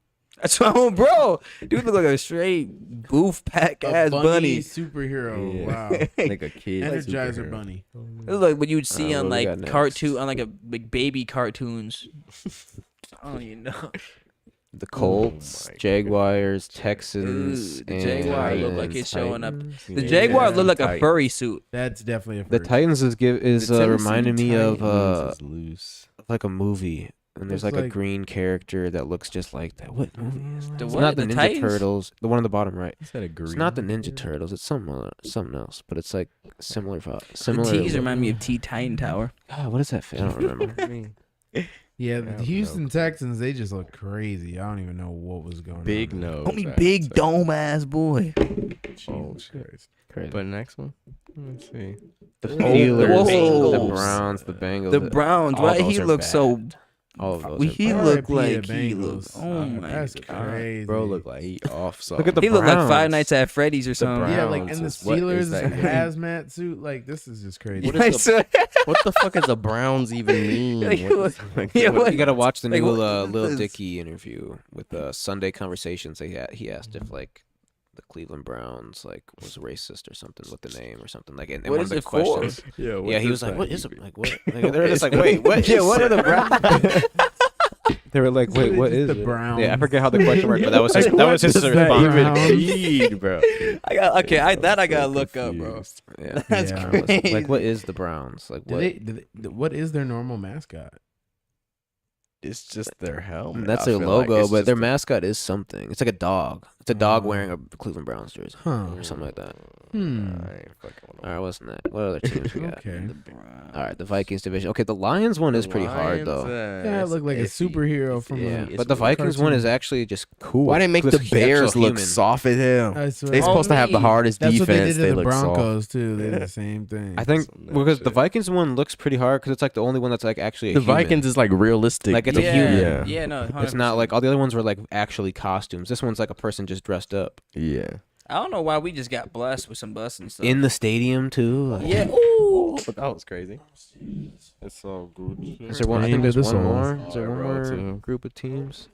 That's what I'm, bro. Dude look like a straight goof pack ass bunny. superhero. Yeah. Wow. Like a kid. Energizer superhero. bunny. It look like what you would see what on we like got next? cartoon on like a like baby cartoons. I don't even know. The Colts, my Jaguars, Texans, Ooh, the and Jaguar look like Titans. it's showing up. The Yeah. Jaguar look like a Titans. furry suit. That's definitely a The first. Titans is The Tennessee reminding me of Titans is loose. like a movie, and there's Looks like a like- green character that looks just like that. What movie is that? The It's what? not the The Ninja Titans? Turtles. The one on the bottom right. Is that a green? It's not the Ninja Turtles. It's something else, but it's like similar. The Similar. T's remind me of T Titan Tower. God, what is that? I don't remember. Yeah, I the don't Houston know. Texans, they just look crazy. I don't even know what was going Big on. nose. Only I'd big say. dome ass boy. Oh, Jesus shit. Christ. Crazy. But next one. Let's see. The Whoa. Steelers, the Bengals. Browns, the Bengals. The Browns, all right? those He are looks so. bad. All of those. He are bad. looked RIP like the he Bengals. looked. Oh my That's god. crazy. Bro, look like he off. So Look at the He looked like Five Browns. Nights at Freddy's or something. Yeah, like Browns in the is- what is Steelers that? hazmat suit. Like this is just crazy. What is what the fuck is the Browns even mean? Like, What is- like, yeah, what- what- You gotta watch the Like, new what is Lil this? Dicky interview with Sunday Conversations. He asked if like the Cleveland Browns like was racist or something with the name or something like. And What one is of the it for? questions. Yeah, Yeah, he was like, that "What is even it? Like what?" Like, they're just like, "Wait, what? Yeah, what are the Browns?" They were like, "Wait, what Just is the it?" Browns. Yeah, I forget how the question worked, but that was his, Like, that what was his does that response. even mean, bro? I got okay. I gotta so look up, bro. confused. Yeah, That's Yeah. crazy. like what is the Browns? Like what? What is their normal mascot? It's just their helmet. That's I their feel like logo, it's but just their a- mascot is something. It's like a dog. It's a dog Oh. wearing a Cleveland Browns jersey Huh. or something like that. I Hmm. ain't fucking with All right, what's that? What other teams we got? Okay. All right, the Vikings division. Okay, the Lions one is pretty hard though. Yeah, it looked like a superhero from Yeah, the but the Vikings one is cartoon. actually just cool. Why didn't make the Because he's Bears actual look human. soft as hell? I swear. They supposed to have the me. hardest That's what they defense. did to the look soft. Broncos too. They did the same thing. I think Some because shit. the Vikings one looks pretty hard because it's like the only one that's like actually a The human. Vikings is like realistic. Like, it's a yeah, human. Yeah, no, 100%. It's not like all the other ones were like actually costumes. This one's like a person just dressed up Yeah. I don't know why we just got blessed with some bus and stuff. in the stadium too. Like, yeah. Ooh. But that was crazy. It's so good. Is there one? I think Into there's the one soul. more. Is there one Row more two. group of teams?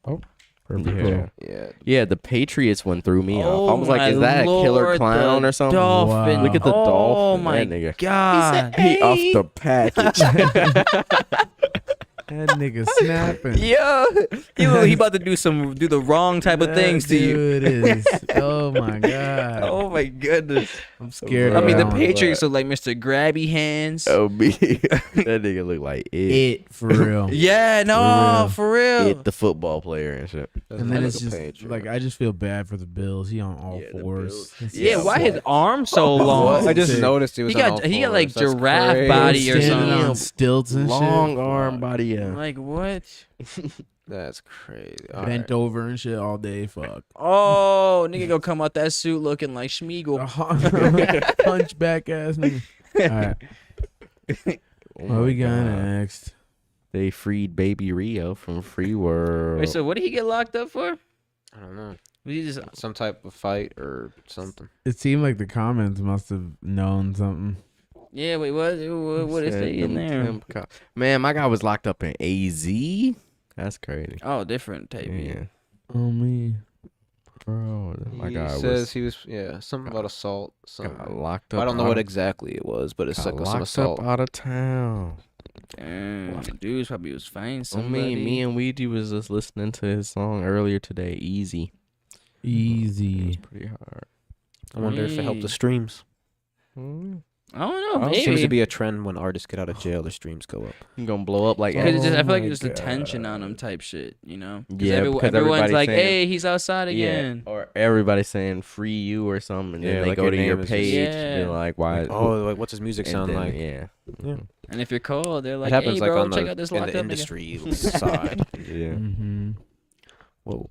Oh. Purple. Yeah. Yeah. Yeah, the Patriots one threw me off. I Oh was like, is my that a killer Lord, clown the or something? Dolphin. Wow. Look at the Oh dolphin. my That nigga. god. He off the package. That nigga snapping. Yo, he about to do the wrong type of That thing to you. dude is. Oh my god. Oh my goodness. I'm scared. I of mean, the that one. Patriots are like Mr. Grabby Hands. Oh, me. That nigga look like It for real. Yeah, no, for real. It, the football player and shit. And then it's just like I just feel bad for the Bills. He on all Yeah, the fours. Bills. It's Yeah, just- why his arm so long? I just Sick. noticed he was. He on got- all he got, like, fours. That's giraffe crazy. body or standing something. on stilts and Long shit. arm body. Yeah. Like what? That's crazy. All Bent right. over and shit all day. Fuck. Oh, nigga, go come out that suit looking like Schmeagol. Hunchback ass nigga. All right. Oh What my we got God. next? They freed Baby Rio from Free World. Wait, so what did he get locked up for? I don't know. Was he just Some type of fight or something. It seemed like the comments must have known something. yeah? Wait, what is Said they in them there? temp co- Man, my guy was locked up in AZ. That's crazy. Oh, different tape. Yeah, Oh me. bro. My He guy says was he was something about assault. got Something. locked up. I don't know out what of- exactly it was, but it's got like some locked assault. up out of town. Damn, dudes probably was fighting So somebody. me and Ouija was just listening to his song earlier today. Easy. It was Easy. pretty hard. I wonder if it helped the Hey. streams. Mm. I don't know. Oh, Maybe. Seems to be a trend when artists get out of jail, their streams go up. You gonna blow up like Because it's just, I Oh feel like my it's just attention on God. him type shit, you know? Yeah, everyone's because everybody's like, saying- hey, he's outside again. Yeah, or everybody saying free you or something, and Yeah, then they like go your to your name is just- page, Yeah. and they're like, why? Oh, like what's his music and sound then- like? Yeah, Yeah. And if you're cold, they're like, it happens hey, like bro, on check the out this in locked the up nigga. industry side. yeah. Mm-hmm. Whoa.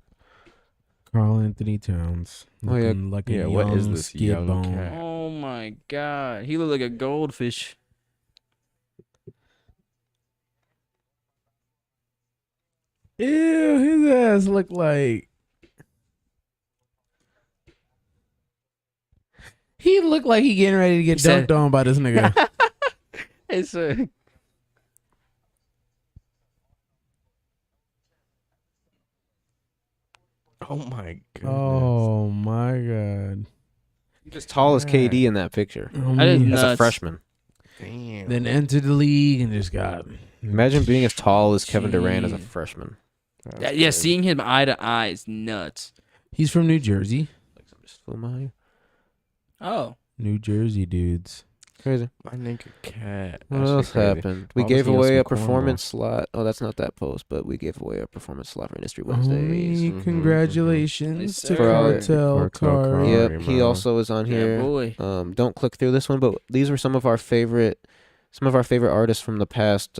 Carl Anthony Towns. Oh, yeah. Looking like a Yeah, young what is this skid young bone. cat? Oh my god. He looked like a goldfish. Ew, his ass looked like. He looked like he getting ready to get He said- dunked on by this nigga. It's a. Oh my god. Oh my god. He's as tall as KD in that picture. Oh, I didn't man. As a Nuts. freshman. Damn. Then entered the league and just got. Imagine being as tall as Kevin Durant as a Jeez. freshman. That's Yeah, crazy. seeing him eye to eye is nuts. He's from New Jersey. Like some just flew my Oh. New Jersey dudes. Crazy. My nigga cat. What That shit else crazy. happened? We Why was gave he on away some a cornball? performance slot. Oh, that's not that post, but we gave away a performance slot for Industry Homie, Wednesdays. Mhm, congratulations Yes, to sir. Cartel Cartel Card. Card. Yep, Sorry, he bro. also is on Yeah, here. boy. Don't click through this one, but these were some of our favorite artists from the past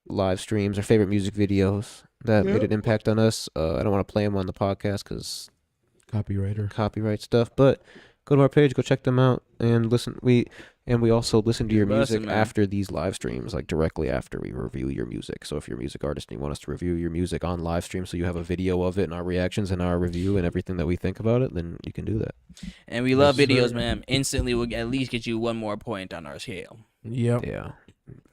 live streams, our favorite music videos that made Yep. an impact on us. I don't want to play them on the podcast because Copywriter. copyright stuff, but go to our page, go check them out, and listen. And we also listen to your You're busting, music man. after these live streams, like directly after we review your music. So if you're a music artist and you want us to review your music on live stream, so you have a video of it and our reactions and our review and everything that we think about it, then you can do that. And we love Yes, videos, sir. man. Instantly, we'll at least get you one more point on our scale. Yep. Yeah,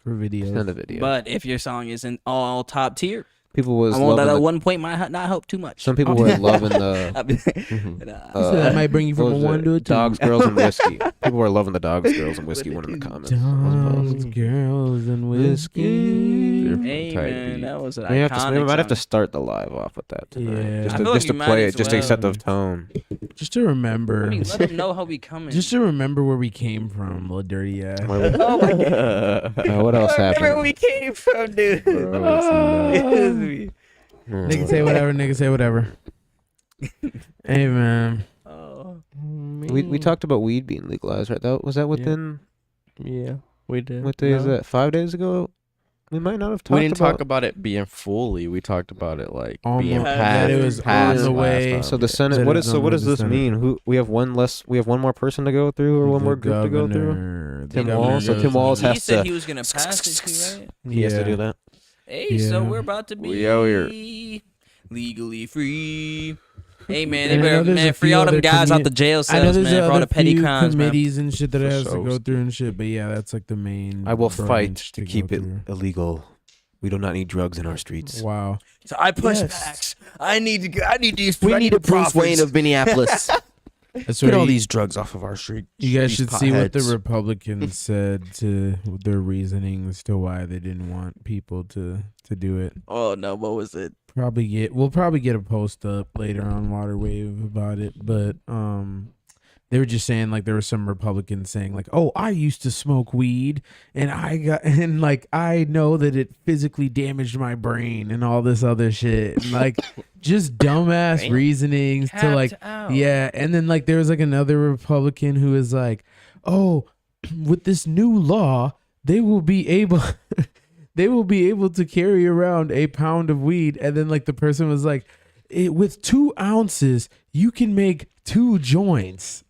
For videos. send a video. But if your song isn't all top tier, people was I won't let loving that the, 1 point might not help too much. some people were loving the I mean, You said that might bring you what from a was it? 1 to a 2. Dogs, girls, and whiskey. People were loving the dogs, girls, and whiskey one in the comments. Dogs, girls, and whiskey. Hey Tight man, beat. that was an We have to. iconic We might have to song. start the live off with that tonight. Yeah. Just I to, feel like just to we might play as it, just to well. set the tone. Just to remember. I mean, let them know how we coming. Just to remember where we came from, little dirty ass. Oh my god. What else Remember where happened? we came from, dude. Nigga say whatever, nigga say whatever. Hey man. Oh. We talked about weed being legalized, right? That was that within Yeah, we did. what day is No. that? 5 days ago. We might not have talked We didn't about. talk about it being fully. We talked about it like Almost. being That passed. it was passed on the last way. time. So the Senate. That What it's is so? on What the does this Senate. mean? Who we have one less? We have one more person to go through, or one more group to go through. The Tim governor Walz. So goes Tim Walz to- has He said to- he was gonna pass it too, right? He has to do that. Hey, so Yeah. we're about to be We out here. legally free. Hey man, And they I know better there's a man free few all them other guys out commu- the jail I know cells, there's man, for all other the petty few crimes, man. committees and shit that For it has to sure. go through and shit, but yeah, that's like the main. I will branch fight to go keep it through. illegal. We do not need drugs in our streets. Wow. So I push Yes. backs. I need these. We I need a Bruce profits. Wayne of Minneapolis. That's Get right. all these drugs off of our street. You guys these should see what the potheads. Republicans said to their reasonings to why they didn't want people to do it. Oh no, what was it? We'll probably get a post up later on Waterwave about it, but they were just saying like there were some Republicans saying like, "Oh, I used to smoke weed and I know that it physically damaged my brain and all this other shit." And, like just dumbass Damn. reasonings to Tapped like out. yeah, and then like there was like another Republican who was like, "Oh, with this new law, they will be able to carry around a pound of weed." And then like the person was like, with 2 ounces, you can make 2 joints.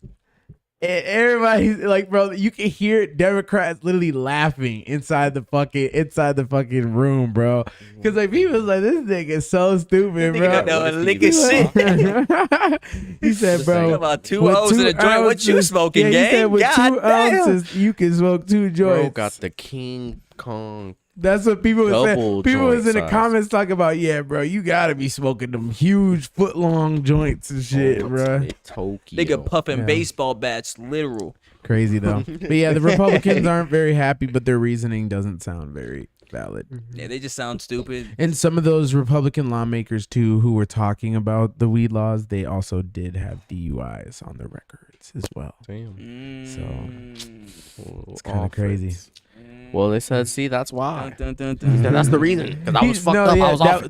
And everybody's like, bro, you can hear Democrats literally laughing inside the fucking room, bro. Because like people was like, this nigga is so stupid, Nigga bro. don't know a lick of shit. He said, bro, Talk about 2 with O's in a 2 joint. What you ounces- smoking, yeah, gang? He said with God 2 damn. ounces, you can smoke 2 joints. Bro got the King Kong. That's what people was saying. Double People was in joint the size. comments talking about, yeah, bro, you gotta be smoking them huge foot long joints and shit, bro. Tokyo. Nigga puffing Yeah. baseball bats, literal. Crazy though. But yeah, the Republicans aren't very happy, but their reasoning doesn't sound very valid. Yeah, they just sound stupid. And some of those Republican lawmakers too, who were talking about the weed laws, they also did have DUIs on their records as well. Damn. It's kind of crazy. Well, they said, see, that's why. Dun, dun, dun, He said, dun. that's the reason. Because I was fucked up. yeah, I was off.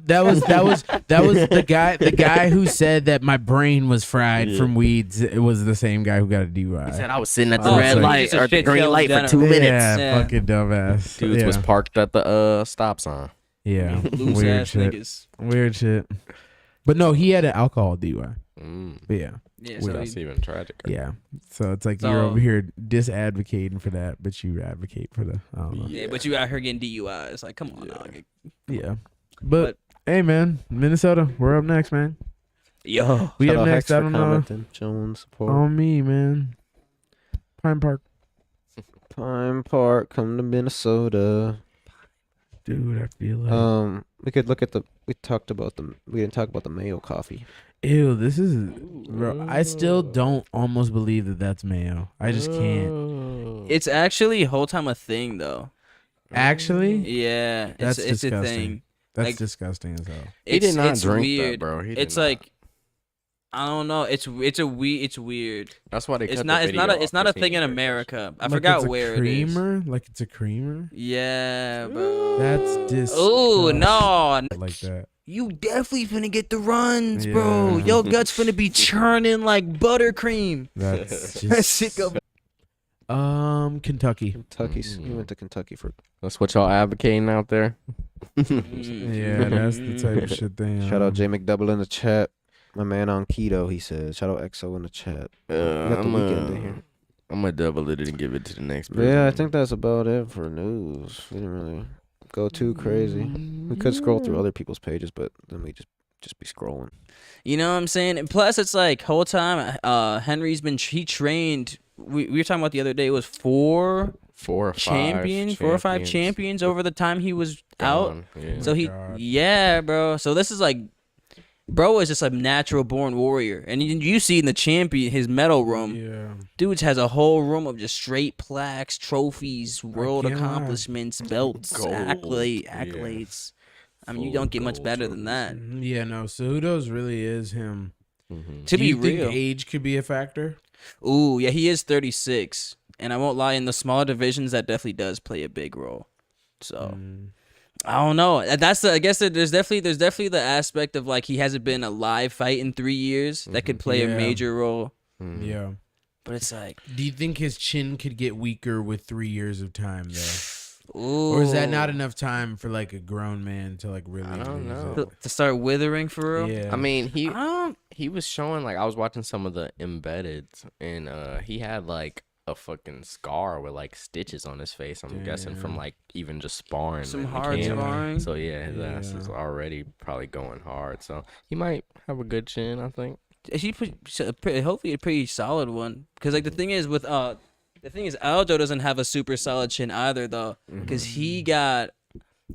that was the guy who said that my brain was fried Yeah. from weeds. It was the same guy who got a DUI. He said, I was sitting at Oh, the red so light he's a or the shit green show light for general. 2 minutes. Yeah, Yeah. fucking dumbass. Dudes yeah. was parked at the stop sign. Yeah, Loose weird ass shit. niggas. Weird shit. But no, he had an alcohol DUI. But yeah, Yeah, Weird. so That's he, even tragic. yeah. So it's like So- you're over here disadvocating for that, but you advocate for the. I don't know. yeah, but you out here getting DUIs. Like, come on, dog. Yeah, but hey, man, Minnesota, we're up next, man. Yo. We Shout up out next. Hex I for don't know. commenting, showing support. On me, man. Pine Park, Pine Park, come to Minnesota. dude. I feel like We could look at the. We didn't talk about the Mayo coffee. ew. This is, bro. I still don't almost believe that that's mayo. I just can't. It's actually whole time a thing, though. Actually, Yeah, That's it's a disgusting. thing. that's like- disgusting as hell. He did not it's drink weird. that, bro. He did It's not. like, I don't know. It's weird. That's why they It's cut not. the It's not. video It's not a off 'cause thing he in didn't drink America. I Like forgot it's a where it is. creamer. Like it's a creamer. Yeah, bro. That's disgusting. Oh no! Like that. You definitely finna get the runs, bro. Yeah. Your gut's finna be churning like buttercream. That's That just. shit go. Kentucky. Kentucky's. We went to Kentucky for. That's what y'all advocating out there. Yeah, that's the type of shit they. Shout out J McDouble in the chat. My man on keto, he says. Shout out EXO in the chat. We got the weekend in here. I'm gonna double it and give it to the next But person. yeah, I think that's about it for news. We didn't really go too crazy. We could scroll through other people's pages, but then we just be scrolling. You know what I'm saying? And plus, it's like whole time Henry's been he trained. We were talking about the other day. It was four or five champions over the time he was out. Gone, yeah. So God. yeah, bro. So this is like, bro is just a natural born warrior, and you see in the champion his medal room. Yeah. Dudes has a whole room of just straight plaques, trophies, world can't lie. accomplishments, belts, Gold. accolades. I mean, you don't get much better than that. Yeah, no. Cejudo's really is him. Mhm. To Do be you think real. age could be a factor? Ooh, yeah, he is 36, and I won't lie. In the smaller divisions, that definitely does play a big role. So I don't know. That's I guess that there's definitely the aspect of like he hasn't been a live fight in 3 years that could play a Yeah. major role. Mhm. Yeah. But it's like, Do you think his chin could get weaker with 3 years of time though? ooh, Or is that not enough time for like a grown man to like really I don't lose know. it? to start withering for real? Yeah. I mean, Um, he was showing like I was watching some of the embedded, and he had like a fucking scar with like stitches on his face. I'm guessing from Damn. like even just sparring. some in the hard camp. sparring. So yeah, his ass is Yeah. already probably going hard. So he might have a good chin, I think. Hopefully a pretty solid one. Because like the thing is Aljo doesn't have a super solid chin either though, because he got,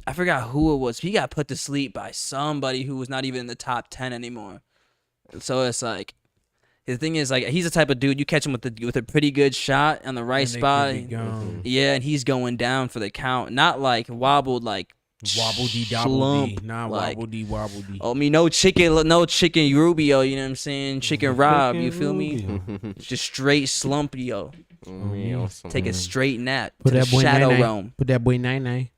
I forgot who it was. He got put to sleep by somebody who was not even in the top 10 anymore. So it's like, the thing is like he's the type of dude you catch him with a pretty good shot on the right And they spot. could be gone. Yeah, and he's going down for the count, not like wobbled like Wobbledy slump, dobbledy, nah, like, wobbledy. I mean, no chicken Rubio, you know what I'm saying? Chicken Rob, you feel me? Just straight slumpy, yo. Take a straight nap Put to the that boy shadow Nene. realm. Put that boy Nine.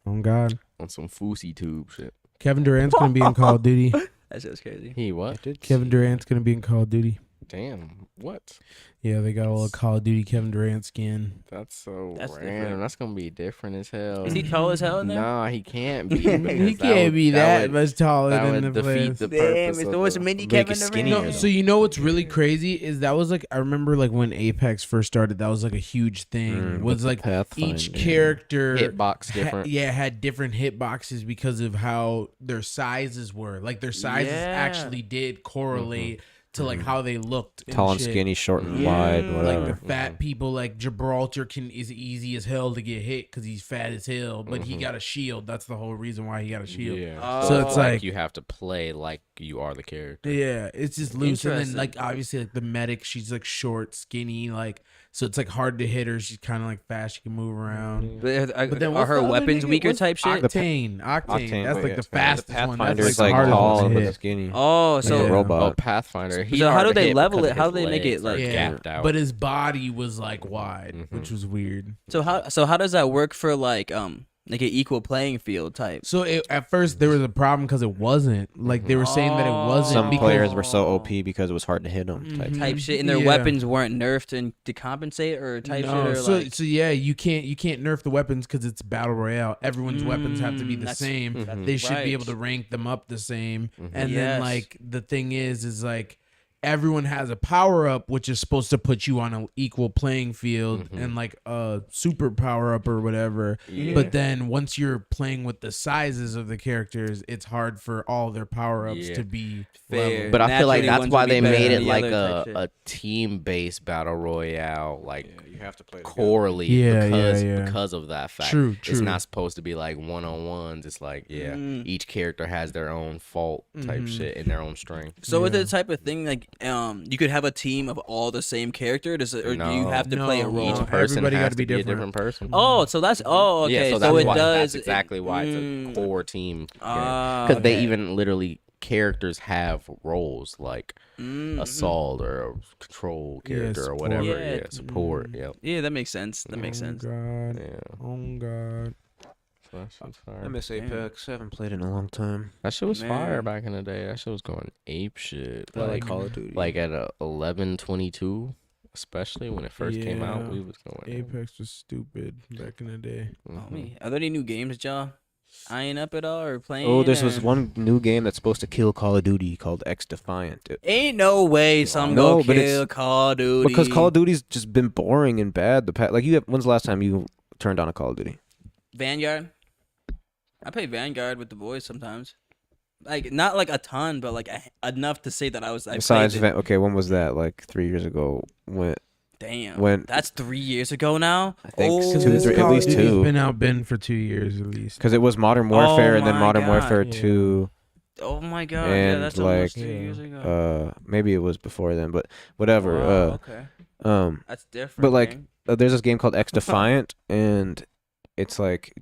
Oh God, on some foosy tube shit. Kevin Durant's gonna be in Call of Duty. That's just crazy. He what? Kevin Durant's gonna be in Call of Duty. Damn. What? Yeah, they got a little Call of Duty Kevin Durant skin. That's so That's random. different. That's gonna be different as hell. Is he tall as hell in there? Nah, he can't be. He because can't be that would- much taller that than would the defeat players. the Damn, purpose if of there was the- a mini make Kevin it Durant. skinnier, No, though. so you know what's really crazy is that was like I remember like when Apex first started, that was like a huge thing. Was like each character Hitbox different. had different hitboxes because of how their sizes were. Like their sizes Yeah. actually did correlate to like how they looked. Tall and shit. skinny, short and Yeah. wide, Like whatever. the fat people, like Gibraltar is easy as hell to get hit because he's fat as hell, but he got a shield. That's the whole reason why he got a shield. Yeah. So it's like- you have to play like you are the character. Yeah, it's just loose, and then Interesting. like obviously like the medic, she's like short, skinny, like so it's like hard to hit her. She's kind of like fast, she can move around. But then are what's her the other weapons nigga? weaker What's type shit? Octane. That's like the fastest one. That's Pathfinder's like like the hardest tall one but to hit. skinny. Oh, Like so a Yeah. Oh, robot. Pathfinder. He's So how hard do to they hit level because it? of How his do they make legs it, like- are Yeah, gapped out? but his body was like wide, which was weird. so how does that work for like an equal playing field type? So at first there was a problem because it wasn't like they were saying that it wasn't. Some because, players were so OP because it was hard to hit them. Type shit, and their Yeah. weapons weren't nerfed and to compensate or type No, shit or so like. so yeah, you can't nerf the weapons because it's battle royale. Everyone's weapons have to be the that's- same. that's They should right. be able to rank them up the same. And Yes. then like the thing is like everyone has a power up which is supposed to put you on an equal playing field and like a super power up or whatever. But then once you're playing with the sizes of the characters, it's hard for all their power ups Yeah. to be Fair. level. But I feel like Naturally, that's ones why would be they better made than it the like other type a team-based battle royale, like you have to play correlate Yeah, because of that fact. True, It's true. not supposed to be like one-on-ones. It's like each character has their own fault type shit and their own strength. So is it the type of thing like you could have a team of all the same character, or do you No. have to play a No. role? Each No, person everybody has gotta to be be a different. different person. Oh, so that's okay. Yeah, so so that's it why, does. that's exactly why it's a core team. Ah, Because they okay. even literally characters have roles like Mm-hmm. assault or a control character or support. whatever. Yeah. Yeah, support. Mm. Yep. Yeah, that makes sense. That makes sense. God. Yeah. Oh God. So that shit's fire. I miss Apex. I haven't played in a long time. That shit was fire Man. back in the day. That shit was going ape shit. I like Like, Call of Duty. like at 11:22, especially when it first came out, Yeah. we was going. Apex was stupid back in the day. Oh, me. Are there any new games, y'all? eyeing up at all or playing? Oh, there's this or- one new game that's supposed to kill Call of Duty called X Defiant. Ain't no way some No, go but it's- kill Call of Duty. Because Call of Duty's just been boring and bad. When's the last time you turned on a Call of Duty? Vanguard. I play Vanguard with the boys sometimes. Like not like a ton, but like enough to say that I was. Besides, played it. okay, when was that? Like 3 years ago. Damn. when- That's 3 years ago now. I think Oh, two, three- at Call of least Duty's two. been for 2 years at least. Because it was Modern Warfare and then my Modern God. Warfare Yeah. 2. Oh my god. Yeah, And, that's almost like, 2 years ago. Maybe it was before then, but whatever. Wow, okay. That's different. but, like, man. there's this game called X Defiant, and it's like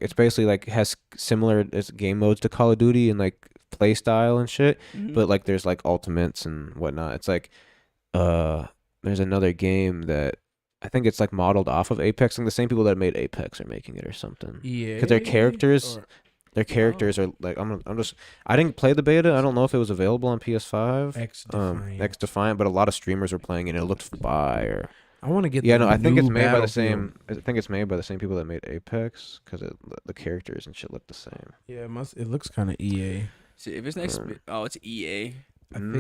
it's basically like has similar game modes to Call of Duty and like play style and shit. Mhm. But like there's like ultimates and whatnot. It's like there's another game that I think it's like modeled off of Apex, and the same people that made Apex are making it or something. Yeah. Because their characters, are like I didn't play the beta. I don't know if it was available on PS5. X Defiant. X Defiant, but a lot of streamers were playing it. And it looked fire. I want to get. Yeah, the no, I think it's new made by the Battlefield. same. I think it's made by the same people that made Apex because the characters and shit look the same. Yeah, it looks kind of EA. See, if it's next, it's EA. I think.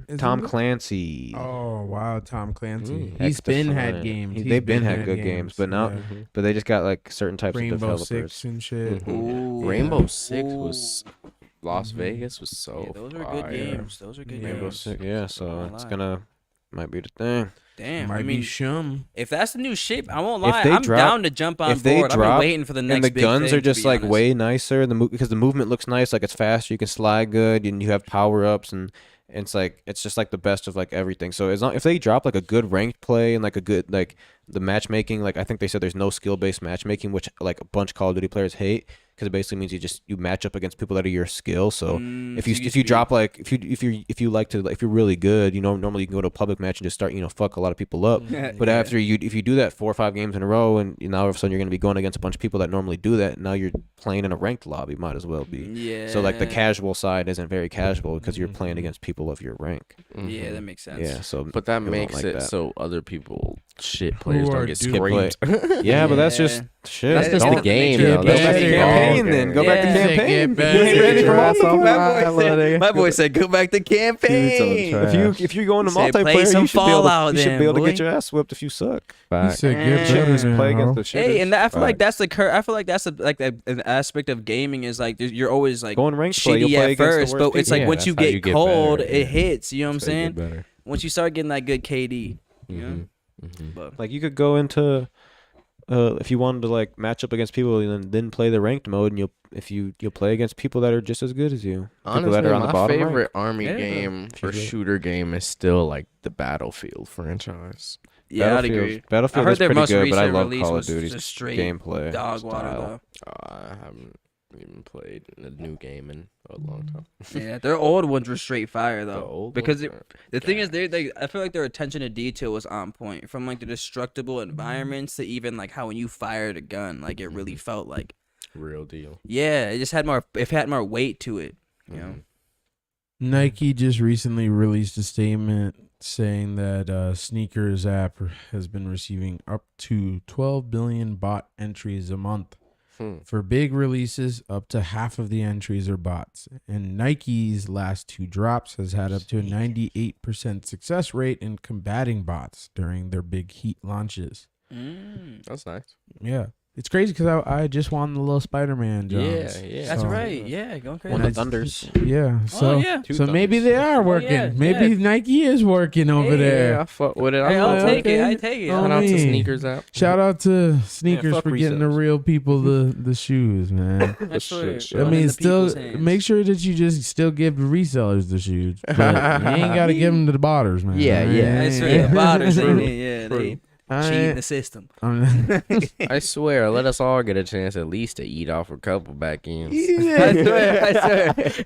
isn't Tom it? Clancy. Oh wow, Tom Clancy. Mm. He's been had X-Defiant. games. He's They've been had good games, but now- yeah. But they just got like certain types of Rainbow developers. Six and shit. Mhm. Ooh. Rainbow Six Ooh. was Las Mhm. Vegas was so Yeah, those are fire. good games. Those are good Yeah. Rainbow games. Six, yeah. So Not it's gonna lie. might be the thing. Damn. Might I mean, be Shum. if that's the new shape, I won't If lie. they I'm drop- down to jump on if they board. I've drop been waiting for the next And the big guns thing, are to just be like honest. way nicer. Because the movement looks nice. Like it's faster. You can slide good, and you have power ups, and it's like it's just like the best of like everything. So as long if they drop like a good ranked play and like a good like the matchmaking, like I think they said there's no skill based matchmaking, which like a bunch of Call of Duty players hate because it basically means you match up against people that are your skill. So if you drop like if you like to if you're really good, normally you can go to a public match and just start fuck a lot of people up. But after if you do that 4 or 5 games in a row, and now all of a sudden you're gonna be going against a bunch of people that normally do that, now you're playing in a ranked lobby, might as well be. Yeah. So like the casual side isn't very casual because you're playing against people of your rank. Mhm. Yeah, that makes sense. Yeah, so But that people don't makes like it that. so other people shit players are don't get duped. scraped. Yeah, but that's Yeah. just shit. That's just Don't- the game, Get though. That's better. just the campaign ball then. game. Go back to Yeah. campaign. Get better. You ain't ready for Get multiplayer. My boy said, "Go back to campaign." If you go into Say, play multiplayer, some you should be able Fallout to, you should then, be able to boy. get your ass whipped if you suck. He said, Yeah. "Get better, Just then, play against ho." the shit. Hey, and I feel like that's I feel like that's an aspect of gaming is like you're always like Going ranked play, you'll shitty play at against the first, worst but it's people. like Yeah, once you that's how get you get cold, better, it yeah. hits. You know what I'm So you get saying? better. Once you start getting that good KD, you know? Mhm. Mhm. But Like you could go into if you wanted to like match up against people and then play the ranked mode, and you'll play against people that are just as good as you. People Honestly, that are on the my bottom rank. favorite army Yeah. game or Shooter. shooter game is still like the Battlefield franchise. yeah, I'd agree. Battlefield I heard is their pretty most good, but I recent love release Call of was Duty's just straight gameplay Dog water style. I haven't even played a new game in a long time. though. Yeah, their old ones were straight fire though. old Because ones the thing is, I feel like their attention to detail was on point. From like the destructible environments to even like how when you fired a gun, like it really felt like Real deal. yeah, it just had more. It had more weight to it. You know. Nike just recently released a statement saying that Sneakers app has been receiving up to 12 billion bot entries a month. For big releases, up to half of the entries are bots. And Nike's last 2 drops has had up to a 98% success rate in combating bots during their big heat launches. That's nice. Yeah. It's crazy because I just won the little Spider-Man Jones. Yeah. That's So- right. Yeah, going crazy. One And of the I- Thunders. Yeah. So, yeah. so maybe they are working. yeah, Maybe yeah. Nike is working over Hey, there. I fuck with it. Hey, I'm I'll like, take it. okay. I take it. Oh, Shout out to me. Sneakers app. Shout out to Sneakers fuck for getting the resellers. real people the shoes, man. I swear. I mean, still make sure that you just still give the resellers the shoes, but you ain't got to give them to the botters, man. Yeah, yeah. I swear, the botters ain't it. Yeah, they I cheating ain't- the system. I swear, let us all get a chance at least to eat off a couple back ends. I swear.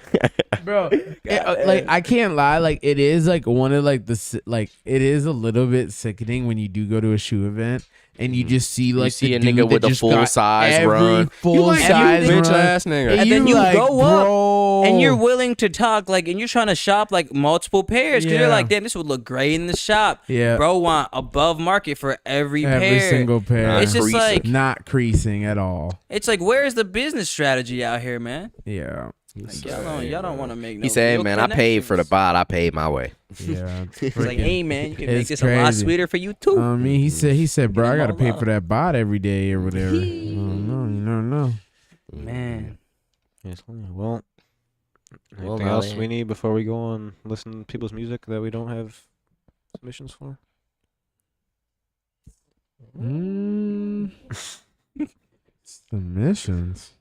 bro. Like I can't lie, like it is like one of like it is a little bit sickening when you do go to a shoe event and you just see like see the a dude nigga with that a just full got size every run. Full You like size you bitch run. ass nigga. And then you like, go up, bro, and you're willing to talk like, and you're trying to shop like multiple pairs because you're Yeah. like, damn, this would look great in the shop. Yeah. Bro want above market for every Every pair. single pair. It's just Creasing. like, Not creasing at all. it's like, where's the business strategy out here, man? Yeah. Like, y'all don't want to make. No He said, real "Man, I paid for the connections. bot. I paid my way." Yeah. It's like, hey, man, you can make It's this a lot crazy. sweeter for you too. I mean, he said, bro, I Get 'em gotta all pay out. for that bot every day or whatever. No, you don't know. Man, Yes, well, Well, anything now else they- we need before we go on listen to people's music that we don't have submissions for? Mm. Submissions.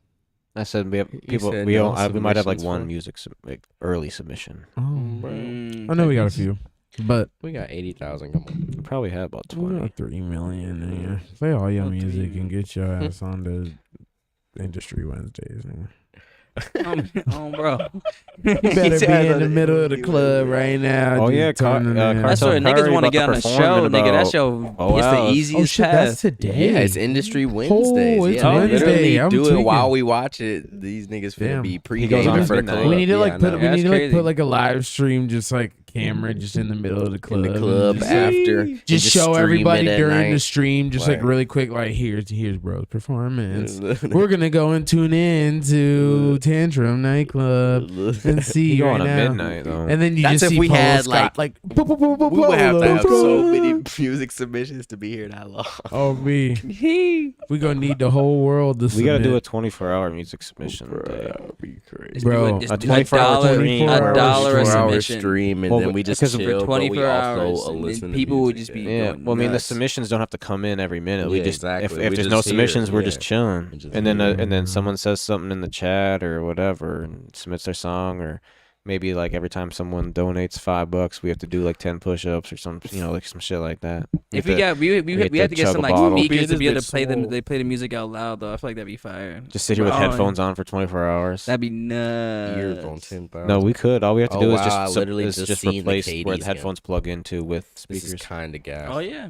I said we have You people. said We no don't. We might have like submissions one for- music like early submission. Oh, Mm. I know we got a few, but We got 80,000. Come on. We probably have about we 20. got 3 million in here. Play all your Oh, 3 music and million. get your ass on the Industry Wednesdays. Man. Bro. You better be in the middle of the club right now. Oh, just yeah, turning it. That's Cartel what niggas Curry want to about get to on the perform show, in nigga. That's about- your. Oh, it's wow. the Oh easiest shit, that's path. today. Yeah, it's Industry Wednesdays. it's yeah, we Wednesday. literally I'm do it tweaking. while we watch it. These niggas finna Damn. be He pre goes on gaming at for the midnight. club. We need to Yeah, like I put know. we need That's to like crazy. put like a live stream, just like camera, just in the middle of the in club, the and club just, after. and just show stream everybody it at during the night. stream, just like Like- really quick, like here's bro's performance. We're gonna go and tune in to Tantrum nightclub and see You go right on at now. midnight though. And then you That's just if see we Polo had, Scott, like- we We would have to have so Polo. many music submissions to be here that long. Oh me, we gonna need the whole world to we gotta do a submit. 24-hour music submission day. be crazy. Just Bro, do it- just a do 24-hour stream. a dollar a 24-hour submission. stream, and Well, then we just because of chill, for but we 24 hours, also and then listen to people would music, just be Yeah, going well, I mean, the nuts. submissions don't have to come in every minute. We Yeah, just exactly. if We there's just no hear, submissions, we're yeah. just chilling. We just And then hear. and then someone says something in the chat or whatever and submits their song, or maybe like every time someone donates $5, we have to do like 10 push-ups or some, like some shit like that. If we got, we have have to to get chug some a like bottle. speakers to be able This to play them. soul. They play the music out loud though. I feel like that'd be fire. just sit here with Bro, headphones on for 24 hours. That'd be nuts. Earphone 10,000. No, we could. All we have to Oh, do is wow, I just literally is just just seen the replace where KD's the headphones plug into with This is speakers. kind of gas. Oh yeah.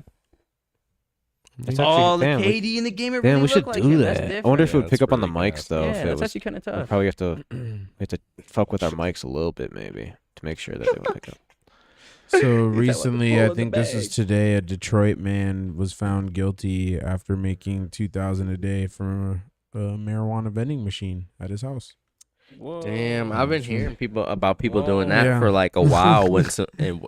It's All actually- the damn, we- KD in the game. It Damn, really we should look like do him. That's that. I different. wonder if it would Yeah, pick that's up on the really mics gas. though. Yeah, if it that's was, actually kind of we tough. probably have to fuck with our mics a little bit maybe to make sure that they would pick up. So recently, I pull in the think this is bag. today, a Detroit man was found guilty after making $2,000 a day from a marijuana vending machine at his house. Damn, I've been hearing about people doing that Yeah. for like a while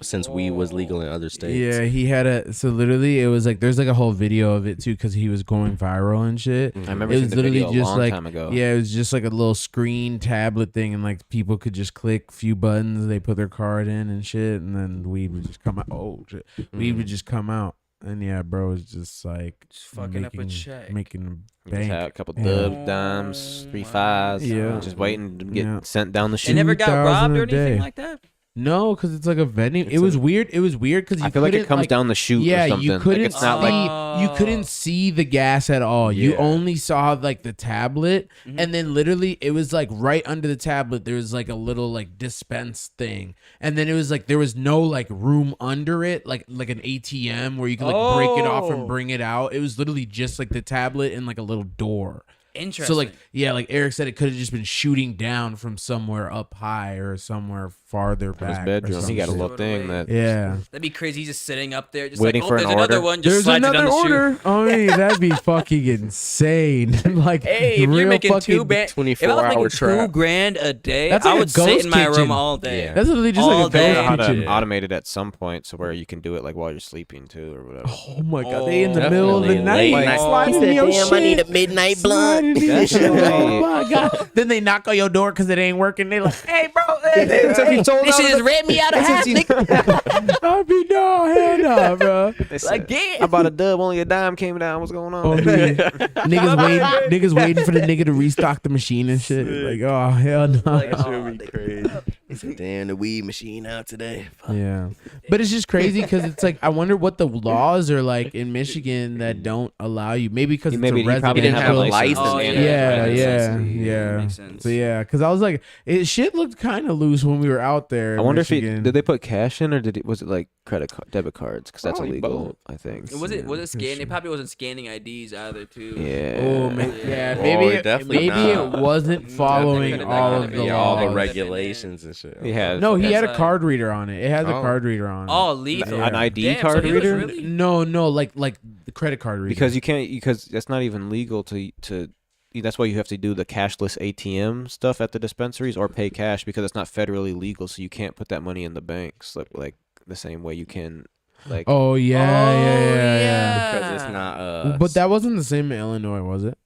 since weed was legal in other states. Yeah, he had so literally it was like there's like a whole video of it too because he was going viral and shit. I remember It seeing was the literally video a just long like time ago. yeah, it was just like a little screen tablet thing, and like people could just click a few buttons, they put their card in and shit, and then weed would just come out. Oh shit, weed would just come out, and yeah, bro, it's just like Just fucking up a check. making Just bank. had a couple Yeah. dubs, dimes, 3 5s. Yeah. Just waiting to get Yeah. sent down the They chute. never got 2,000 robbed or a anything day. like that. No, because it's like a vending. It's It was a- weird. It was weird because I feel like it comes down the chute Yeah, or something. you couldn't like it's not see. like You couldn't see the gas at all. You Yeah. only saw like the tablet, Mhm. and then literally it was like right under the tablet. There was like a little like dispense thing, and then it was like there was no like room under it, like an ATM where you could like break it off and Oh. bring it out. It was literally just like the tablet and like a little door. Interesting. So like yeah, like Eric said, it could have just been shooting down from somewhere up high or somewhere farther from his back. or bedroom. He got a some little shit. thing that. Yeah. that'd be crazy. He's just sitting up there, just Waiting like, for oh, an there's another order. one. Just There's slides it another down the chute. order. I mean, that'd be fucking insane. Like, Hey, if real you're making fucking, 2 grand, if I was 24-hour making trap. $2,000 a day, That's I like a would sit ghost in my kitchen. room all day. Yeah. That's literally just All like a day. ghost How to kitchen. automate it at some point so where you can do it like while you're sleeping too or whatever. Oh my god, they in the Oh, middle of the definitely. night, Late night. sliding in your shit. midnight Sliding in your shit. Definitely. Oh my god. Then they knock on your door because it ain't working. They like, hey bro, This shit just read me out of half, nigga. I'll be no, hell no, bro. They said, Again. I bought a dub, only a dime came down. What's going on? Oh, dude. niggas waiting for the nigga to restock the machine and shit. Like, oh hell no. That should be crazy. Damn, the weed machine out today. Yeah, but it's just crazy because it's like I wonder what the laws are like in Michigan that don't allow you. Maybe because it's Maybe a he probably residential. didn't have a license. Oh, and Yeah, a yeah, license. yeah. Makes sense. So yeah, because I was like, shit looked kind of loose when we were out there. I in wonder if Michigan. did they put cash in or was it like debit cards because that's Probably illegal. both. I think. Was it Yeah, scanning? sure. It probably wasn't scanning IDs either, too. Yeah. Oh, yeah, Oh, maybe it definitely maybe not. it wasn't following could've- all that of could've the been all the laws. regulations and shit. He has. No, he That's had a like- card reader on it. It has a Oh. card reader on it. Oh, lethal. An ID Damn, card so he was reader? really- No, like the credit card reader. Because you can't, because that's not even legal to. That's why you have to do the cashless ATM stuff at the dispensaries or pay cash because it's not federally legal. So you can't put that money in the banks like the same way you can. Like, Oh yeah. Because it's not. But that wasn't the same in Illinois, was it?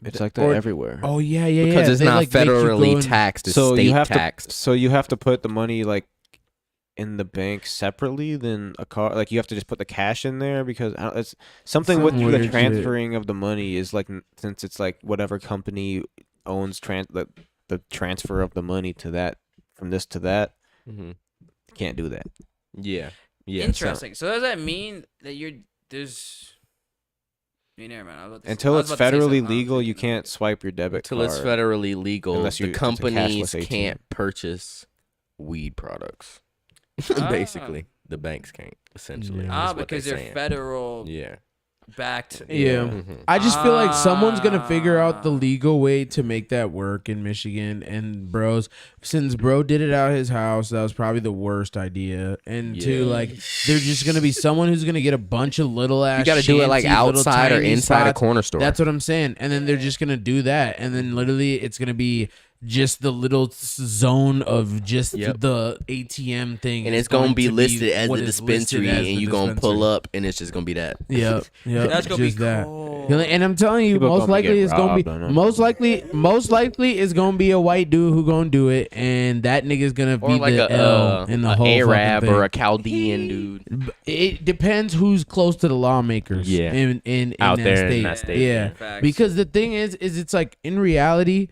it's like that or- everywhere. Oh yeah. because it's They, not like, make you go federally and- taxed. It's so state you have taxed. so you have to put the money like in the bank separately than a car. Like you have to just put the cash in there because it's something with Some the weird shit. transferring of the money is like since it's like whatever company owns the transfer of the money to that from this to that Mhm. can't do that. Yeah. Yeah. Interesting. So does that mean that there's... Never mind. I was about to- Until I it's was about to say federally something, I was legal, you thinking of can't swipe your debit Until card. it's federally legal, Unless the it's a companies cashless ATM. can't purchase weed products. Ah. Basically, the banks can't. Essentially, Yeah. is Ah, what because they're they're saying. federal Yeah. backed. Yeah. Mhm. I just feel like someone's gonna figure out the Ah. legal way to make that work in Michigan. And since bro did it out his house, that was probably the worst idea. And two, Yeah. like, there's just gonna be someone who's gonna get a bunch of little ass. You got to do it like shanty, little outside or tiny inside a spots. corner store. That's what I'm saying. And then they're just gonna do that, and then literally it's gonna be just the little zone of just Yep. the ATM thing, and is it's gonna be to listed as what the is listed dispensary, as and the you gonna pull dispensary. up, and it's just gonna be that. Yep. That's gonna be just that. cool. And I'm telling you, People most gonna likely get it's gonna be robbed, I know. most likely it's gonna be a white dude who gonna do it, and that nigga's gonna be Or like the a L in the whole Arab fucking or thing. a Chaldean dude. It depends who's close to the lawmakers. Yeah. in Out that there state. in that state, Yeah, yeah. Facts. because the thing is it's like in reality,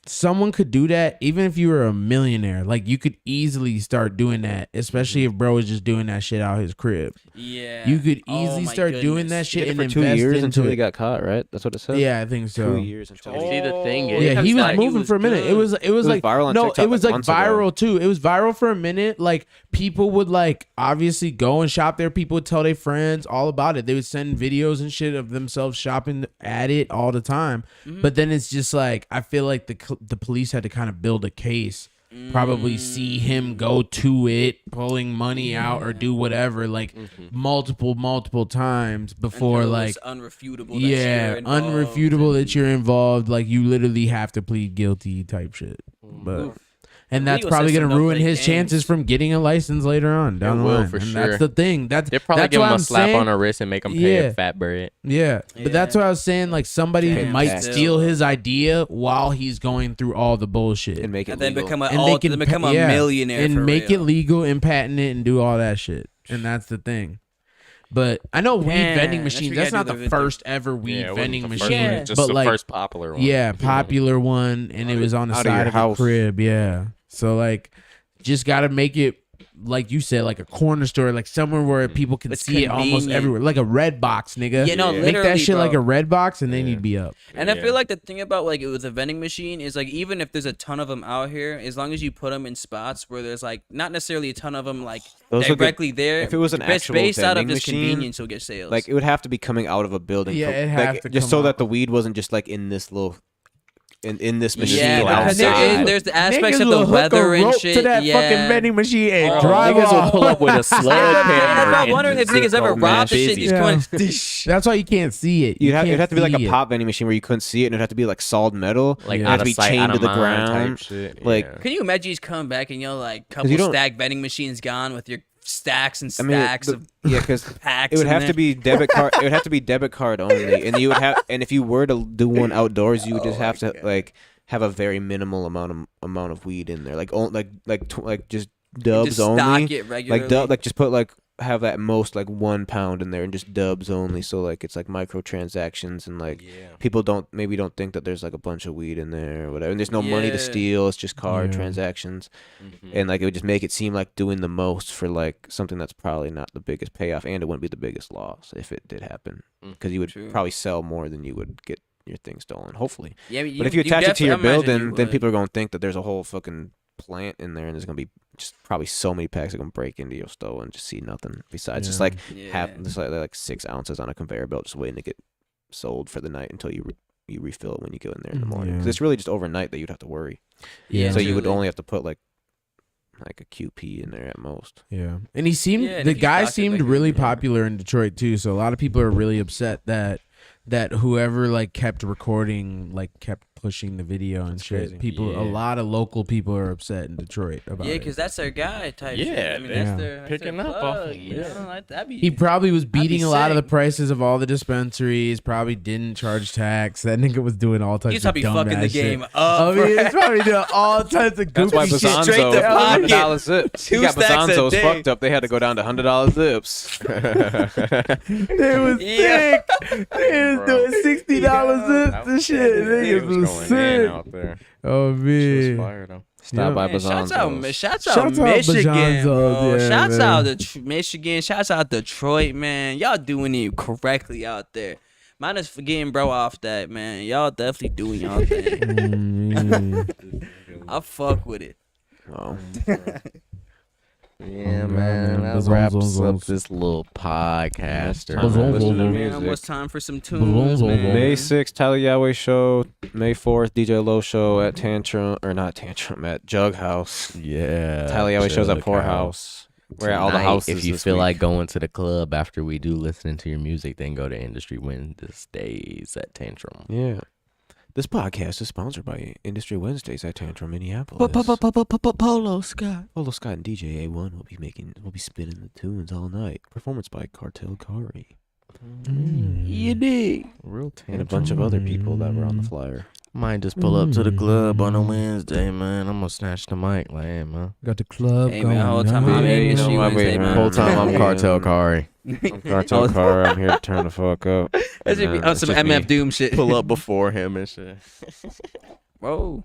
someone could do that even if you were a millionaire. Like you could easily start doing that, especially if bro is just doing that shit out his crib. Yeah. You could Oh easily my start doing goodness. that He shit did and it for 2 invest years into until it. he got caught, right? That's what it said. Yeah, I think so. 2 years until he See, the thing is- Yeah, he was He moving was for a minute. good. It was like viral on no, TikTok it was like like months ago. viral too. It was viral for a minute. Like people would like obviously go and shop there. People would tell their friends all about it. They would send videos and shit of themselves shopping at it all the time. But then it's just like I feel like the police had to kind of build a case. Probably see him go to it, pulling money out or do whatever, like multiple times before, Until like it's unrefutable. That yeah, you're involved unrefutable and- that you're involved. Like you literally have to plead guilty type shit. But Oof. and The that's legal probably system gonna don't ruin play his chances games. from getting a license later on down It the will, line. for And sure. that's the thing. That's They'll probably that's give what him a I'm slap saying. on the wrist and make him pay Yeah. a fat bread. Yeah, but that's Yeah. what I was saying. Like somebody Pay might tax. steal his idea while he's going through all the bullshit, and make it And then legal. become a and all, they can then become a yeah, millionaire and for make real. it legal and patent it and do all that shit. And that's the thing. But I know weed Yeah, vending that's machines. what you That's gotta not do the the first ever weed Yeah, it wasn't vending the machine, first one, Yeah. just but the like first popular one. yeah, popular one, and it was on the Out of your side of the house. crib. Yeah, so like, just gotta make it like you said, like a corner store, like somewhere where people can It's see it almost convenient. everywhere, like a red box, nigga. Yeah, no, make literally, that shit bro. like a red box, and then Yeah. you'd be up. And I Yeah. feel like the thing about like it with a vending machine is like even if there's a ton of them out here, as long as you put them in spots where there's like not necessarily a ton of them like Those will get- directly there. if it was an it's actual based out of vending just machine, convenience, you'll get sales. like it would have to be coming out of a building. Yeah, from- it'd like, have to just come so out. that the weed wasn't just like in this little, in this machine yeah, because outside. there's the aspects Niggas of the will hook weather a and rope shit. to that yeah. fucking vending machine and Oh, drive niggas will off. pull up with a That's sledgehammer. why I'm and wondering if niggas ever Oh, man, robbed the shit. busy. Just going, That's why you can't see it. It'd have can't to be like see a it. pop vending machine where you couldn't see it, and it'd have to be like solid metal. Like it'd Yeah. have out to of be sight, chained out to of the mind ground. type shit. Like, yeah. can you imagine you just come back and you're like you couple don't- stack vending machines gone with your stacks and I mean, stacks of yeah, because packs. it would in have there. to be debit card. It would have to be debit card only, and you would have. And if you were to do one outdoors, you would just have to like have a very minimal amount of weed in there, like just dubs just only, stock it regularly. like just put like have at most like 1 pound in there and just dubs only, so like it's like microtransactions and like Yeah. people don't think that there's like a bunch of weed in there or whatever, and there's no money to Yeah. steal. It's just card Yeah. transactions. Mhm. And like it would just make it seem like doing the most for like something that's probably not the biggest payoff, and it wouldn't be the biggest loss if it did happen, because you would True. probably sell more than you would get your thing stolen, hopefully. Yeah, but if you attach it to definitely- your I imagine you building, then would. people are going to think that there's a whole fucking plant in there, and there's going to be just probably so many packs are gonna break into your store and just see nothing besides just Yeah. like Yeah. half, just like 6 ounces on a conveyor belt, just waiting to get sold for the night until you refill it when you go in there in the morning. Because Yeah. it's really just overnight that you'd have to worry. Yeah. So you would truly. only have to put like a QP in there at most. Yeah, and he seemed Yeah, and the if you guy stock it seemed like really that, yeah. popular in Detroit too. So a lot of people are really upset that whoever like kept recording, like kept pushing the video and That's shit. crazy. People, a Yeah. lot of local people are upset in Detroit about Yeah, it. because that's their guy type shit. Yeah, I mean, yeah. that's their Picking that's up their off plug, of- you yeah. know, like, that'd be, He probably was beating a lot of the sick. prices of all the dispensaries. Probably didn't charge tax. That nigga was doing all types He's of probably dumb fucking the ass shit. game up. I mean, he's probably doing all types of That's why goofy shit. Bazanzo straight to pocket. $100 zips. He Two got stacks a Bazanzo's day. fucked up. They had to go down to $100 zips. It was Yeah. sick. They was doing $60 zips and shit. Niggas was sick. out there. Oh She man. was fire though. Stop by Man, shouts out, Bazanzo's. shouts out Shouts out Michigan, Bazanzo, bro. yeah, Shouts man. out to Michigan. Shouts out Detroit, man. Y'all doing it correctly out there. Minus forgetting bro off that, man. Y'all definitely doing y'all thing. Mm. I fuck with it. Oh. Yeah, Oh, man. man. That wraps up Bazonzo. this little podcaster. Time to Bazonzo. listen to Man, music. what's time for some tunes, Bazonzo. man? May 6th, Tyler Yahweh show. May 4th, DJ Low show at Tantrum, or not Tantrum, at Jug House. Yeah. Tyler Yahweh shows at Jug Poor House. House. We're at all the Tonight, houses If you this feel week. like going to the club after we do listening to your music, then go to Industry Wednesdays at Tantrum. Yeah. This podcast is sponsored by Industry Wednesdays at Tantrum, Minneapolis. Polo Scott. Polo Scott and DJ A1 will be spinning the tunes all night. Performance by Cartel Kari Mm. dig? Real and Tantrum. a bunch of other people that were on the flyer. Might just pull up to the club on a Wednesday, man. I'm gonna snatch the mic, like, hey, man. Got the club Hey, going man, whole time on. I'm in you know Industry what, Wednesday, wait, man. Whole time I'm Yeah. Cartel Kari. I'm Cartel Kari. I'm here to turn the fuck up. That And, should be it's on some just me. MF Doom shit. Pull up before him and shit. Whoa.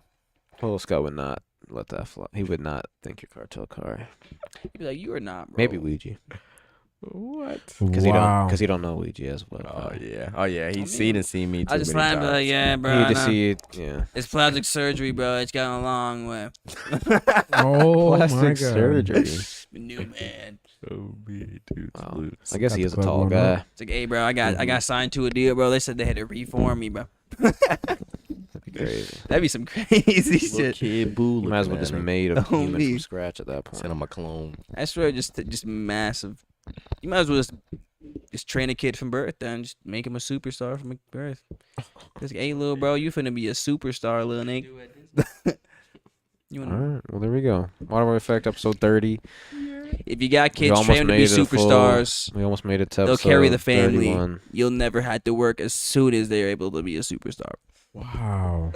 Polo Scott would not let that fly. He would not think you're Cartel Kari. He'd be like, you are not, bro. Maybe Ouija. What? Because Wow. he don't know Ouija as well. Oh yeah. Oh yeah. I He's mean, seen me too I just many laugh and be times. like, yeah, bro. He I need to know. see it. Yeah. It's plastic surgery, bro. It's gotten a long way. Oh my Plastic god. surgery. New man. Oh man, dude. Wow. salutes. I guess Got he the is a club tall going guy. on. It's like, hey, bro, I got signed to a deal, bro. They said they had to reform me, bro. That'd be crazy. That'd be some crazy Little shit. kid boo. You might as well just made a Oh, human me. from scratch at that point. send him a clone. I swear, just massive. You might as well just train a kid from birth, then just make him a superstar from birth. Just, hey, little bro, you finna be a superstar, little Nick. You All wanna, right. Well, there we go. Waterboy Effect, episode 30. if you got We kids, almost train them to be made it a full- superstars. We almost made it to They'll episode carry the family. 31. You'll never have to work as soon as they're able to be a superstar. Wow.